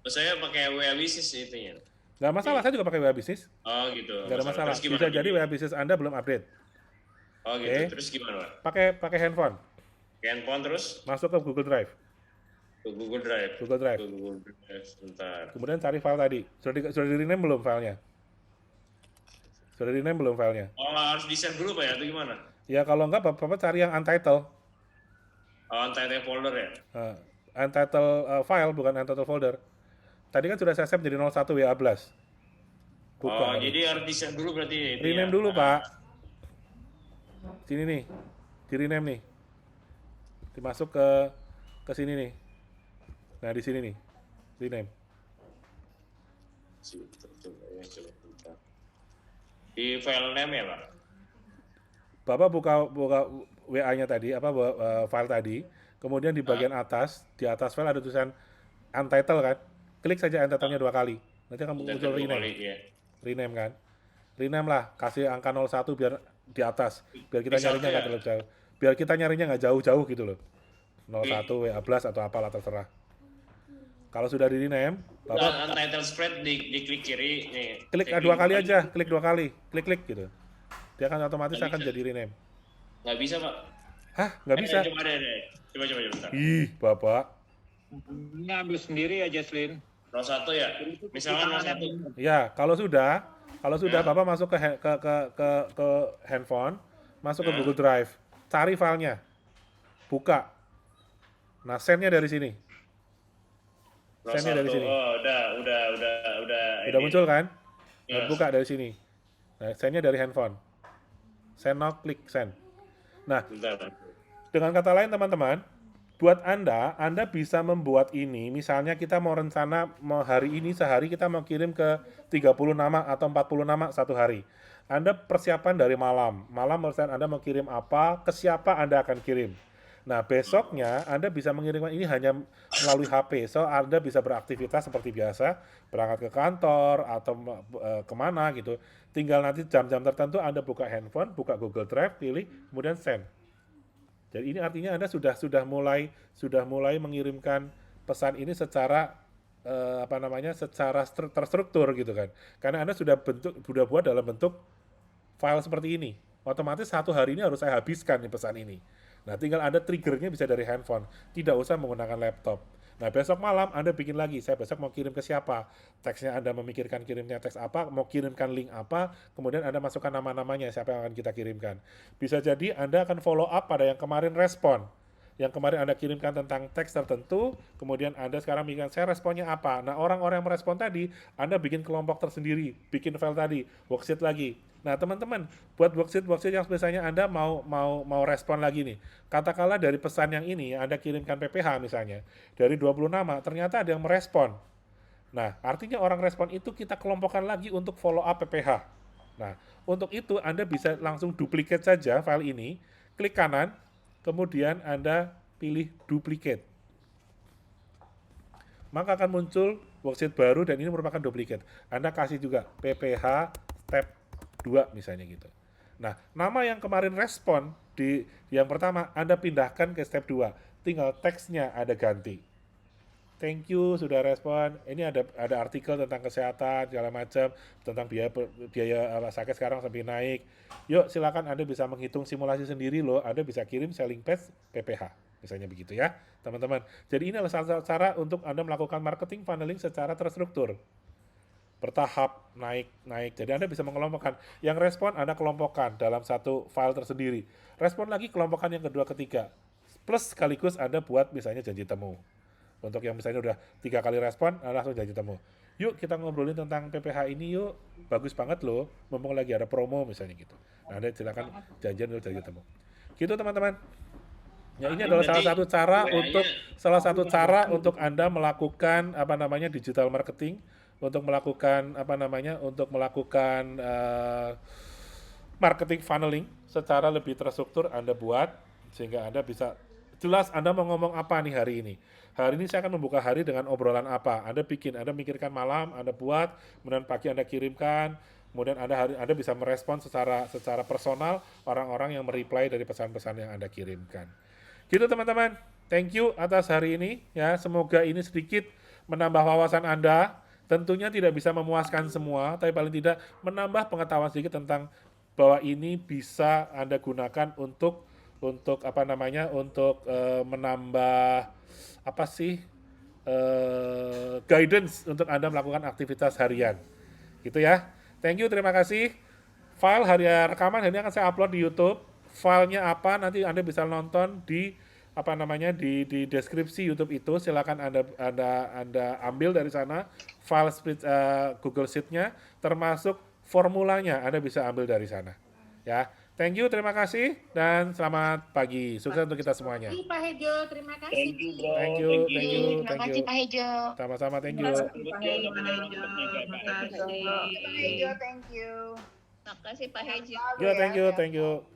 Saya pakai WA Bisnis itunya.
Nggak masalah, saya juga pakai WA Bisnis.
Oh gitu.
Nggak ada masalah.
Terus gimana?
Bisa jadi WA Bisnis Anda belum update.
Oh gitu.
Oke.
Terus gimana, Pak?
Pakai handphone.
Handphone terus
Masuk ke Google Drive.
ke Google Drive.
Google Drive.
Ke Google Drive. Sebentar.
Kemudian cari file tadi. Sudah di rename belum filenya? Sudah di rename belum filenya?
Oh harus di-save dulu Pak ya? Atau gimana?
Ya kalau enggak, Bapak cari yang untitled.
Oh, untitled folder ya?
Untitled file, bukan untitled folder. Tadi kan sudah saya save jadi 01 WA Blast.
Oh, jadi harus di-save dulu berarti.
Rename dulu, Pak. Sini nih. Di rename nih. Dimasuk ke sini nih. Nah, di sini nih. Rename.
Di file name ya, Pak?
Bapak buka WA-nya tadi, file tadi. Kemudian di bagian atas, di atas file ada tulisan untitled kan. Klik saja untitled-nya 2 kali. Nanti akan muncul rename. Rename kan. Rename lah, kasih angka 01 biar di atas. Biar kita nyarinya nggak terlalu jauh. Biar kita nyarinya nggak jauh-jauh gitu loh. 01 WA Blast atau apalah terserah. Kalau sudah di rename, Bapak
untitled spread di klik kiri nih.
klik 2 kali aja, klik 2 kali. Klik gitu. Dia akan otomatis akan jadi rename.
Nggak bisa, Pak.
Hah? Nggak bisa?
Coba deh. Coba bentar.
Ih, Bapak.
Ini ambil sendiri ya, Jesslyn.
01 ya? Misalkan 01.
Ya, kalau sudah Bapak masuk ke handphone, masuk ke Google Drive, cari filenya, buka. Nah, send-nya dari sini. Send-nya dari sini.
Oh,
Udah muncul kan?
Yes.
Buka dari sini. Nah, send-nya dari handphone. Send now, klik send. Nah, dengan kata lain teman-teman, buat Anda bisa membuat ini, misalnya kita mau rencana hari ini sehari kita mau kirim ke 30 nama atau 40 nama satu hari. Anda persiapan dari malam. Malam Anda mau kirim apa, ke siapa Anda akan kirim. Nah, besoknya Anda bisa mengirimkan ini hanya melalui HP. So, Anda bisa beraktivitas seperti biasa, berangkat ke kantor atau kemana gitu. Tinggal nanti jam-jam tertentu Anda buka handphone, buka Google Drive, pilih, kemudian send. Jadi ini artinya Anda sudah mulai mengirimkan pesan ini secara secara terstruktur gitu kan. Karena Anda sudah buat dalam bentuk file seperti ini. Otomatis satu hari ini harus saya habiskan nih pesan ini. Nah, tinggal Anda triggernya bisa dari handphone, tidak usah menggunakan laptop. Nah, besok malam Anda bikin lagi, saya besok mau kirim ke siapa, teksnya Anda memikirkan kirimnya teks apa, mau kirimkan link apa, kemudian Anda masukkan nama-namanya, siapa yang akan kita kirimkan. Bisa jadi Anda akan follow up pada yang kemarin respon. Yang kemarin Anda kirimkan tentang teks tertentu, kemudian Anda sekarang bikin, saya responnya apa. Nah, orang-orang yang merespon tadi, Anda bikin kelompok tersendiri, bikin file tadi, worksheet lagi. Nah, teman-teman, buat worksheet yang biasanya Anda mau respon lagi nih. Katakanlah dari pesan yang ini, Anda kirimkan PPH misalnya, dari 20 nama, ternyata ada yang merespon. Nah, artinya orang respon itu kita kelompokkan lagi untuk follow up PPH. Nah, untuk itu Anda bisa langsung duplicate saja file ini, klik kanan, kemudian Anda pilih duplicate. Maka akan muncul worksheet baru dan ini merupakan duplicate. Anda kasih juga PPH step 2 misalnya gitu. Nah, nama yang kemarin respon di yang pertama Anda pindahkan ke step 2. Tinggal teksnya ada ganti. Thank you sudah respon. Ini ada artikel tentang kesehatan segala macam, tentang biaya sakit sekarang sampai naik. Yuk, silakan Anda bisa menghitung simulasi sendiri loh. Anda bisa kirim selling page PPH. Misalnya begitu ya, teman-teman. Jadi ini adalah salah satu cara untuk Anda melakukan marketing funneling secara terstruktur. Bertahap, naik. Jadi Anda bisa mengelompokkan. Yang respon Anda kelompokkan dalam satu file tersendiri. Respon lagi kelompokkan yang kedua, ketiga. Plus sekaligus Anda buat misalnya janji temu. Untuk yang misalnya udah 3 kali respon, Anda langsung janji temu. Yuk kita ngobrolin tentang PPH ini yuk. Bagus banget loh. Mumpung lagi ada promo misalnya gitu. Nah, Anda silakan janjian dulu janji temu. Gitu teman-teman. Ya, ini adalah salah satu cara untuk Anda melakukan digital marketing, untuk melakukan marketing funneling secara lebih terstruktur Anda buat sehingga Anda bisa jelas Anda mau ngomong apa nih hari ini. Hari ini saya akan membuka hari dengan obrolan apa. Anda mikirkan malam, Anda buat, kemudian pagi Anda kirimkan, kemudian Anda bisa merespon secara personal orang-orang yang mereply dari pesan-pesan yang Anda kirimkan. Gitu teman-teman. Thank you atas hari ini ya. Semoga ini sedikit menambah wawasan Anda. Tentunya tidak bisa memuaskan semua, tapi paling tidak menambah pengetahuan sedikit tentang bahwa ini bisa Anda gunakan untuk apa namanya, untuk menambah apa sih, guidance untuk Anda melakukan aktivitas harian. Gitu ya. Thank you, terima kasih. File rekaman hari ini akan saya upload di YouTube. Filenya apa nanti Anda bisa nonton di apa namanya, di deskripsi YouTube itu. Silakan Anda ambil dari sana file Google Sheet-nya, termasuk formulanya Anda bisa ambil dari sana. Ya, thank you, terima kasih, dan selamat pagi. Sukses untuk kita semuanya.
Terima kasih Pak Hejo, terima kasih.
Thank you, bro.
Thank you.
Terima kasih Pak Hejo.
Sama-sama, thank you.
Pak Hejo, thank you.
Makasih Pak Hejo.
Yo, thank you.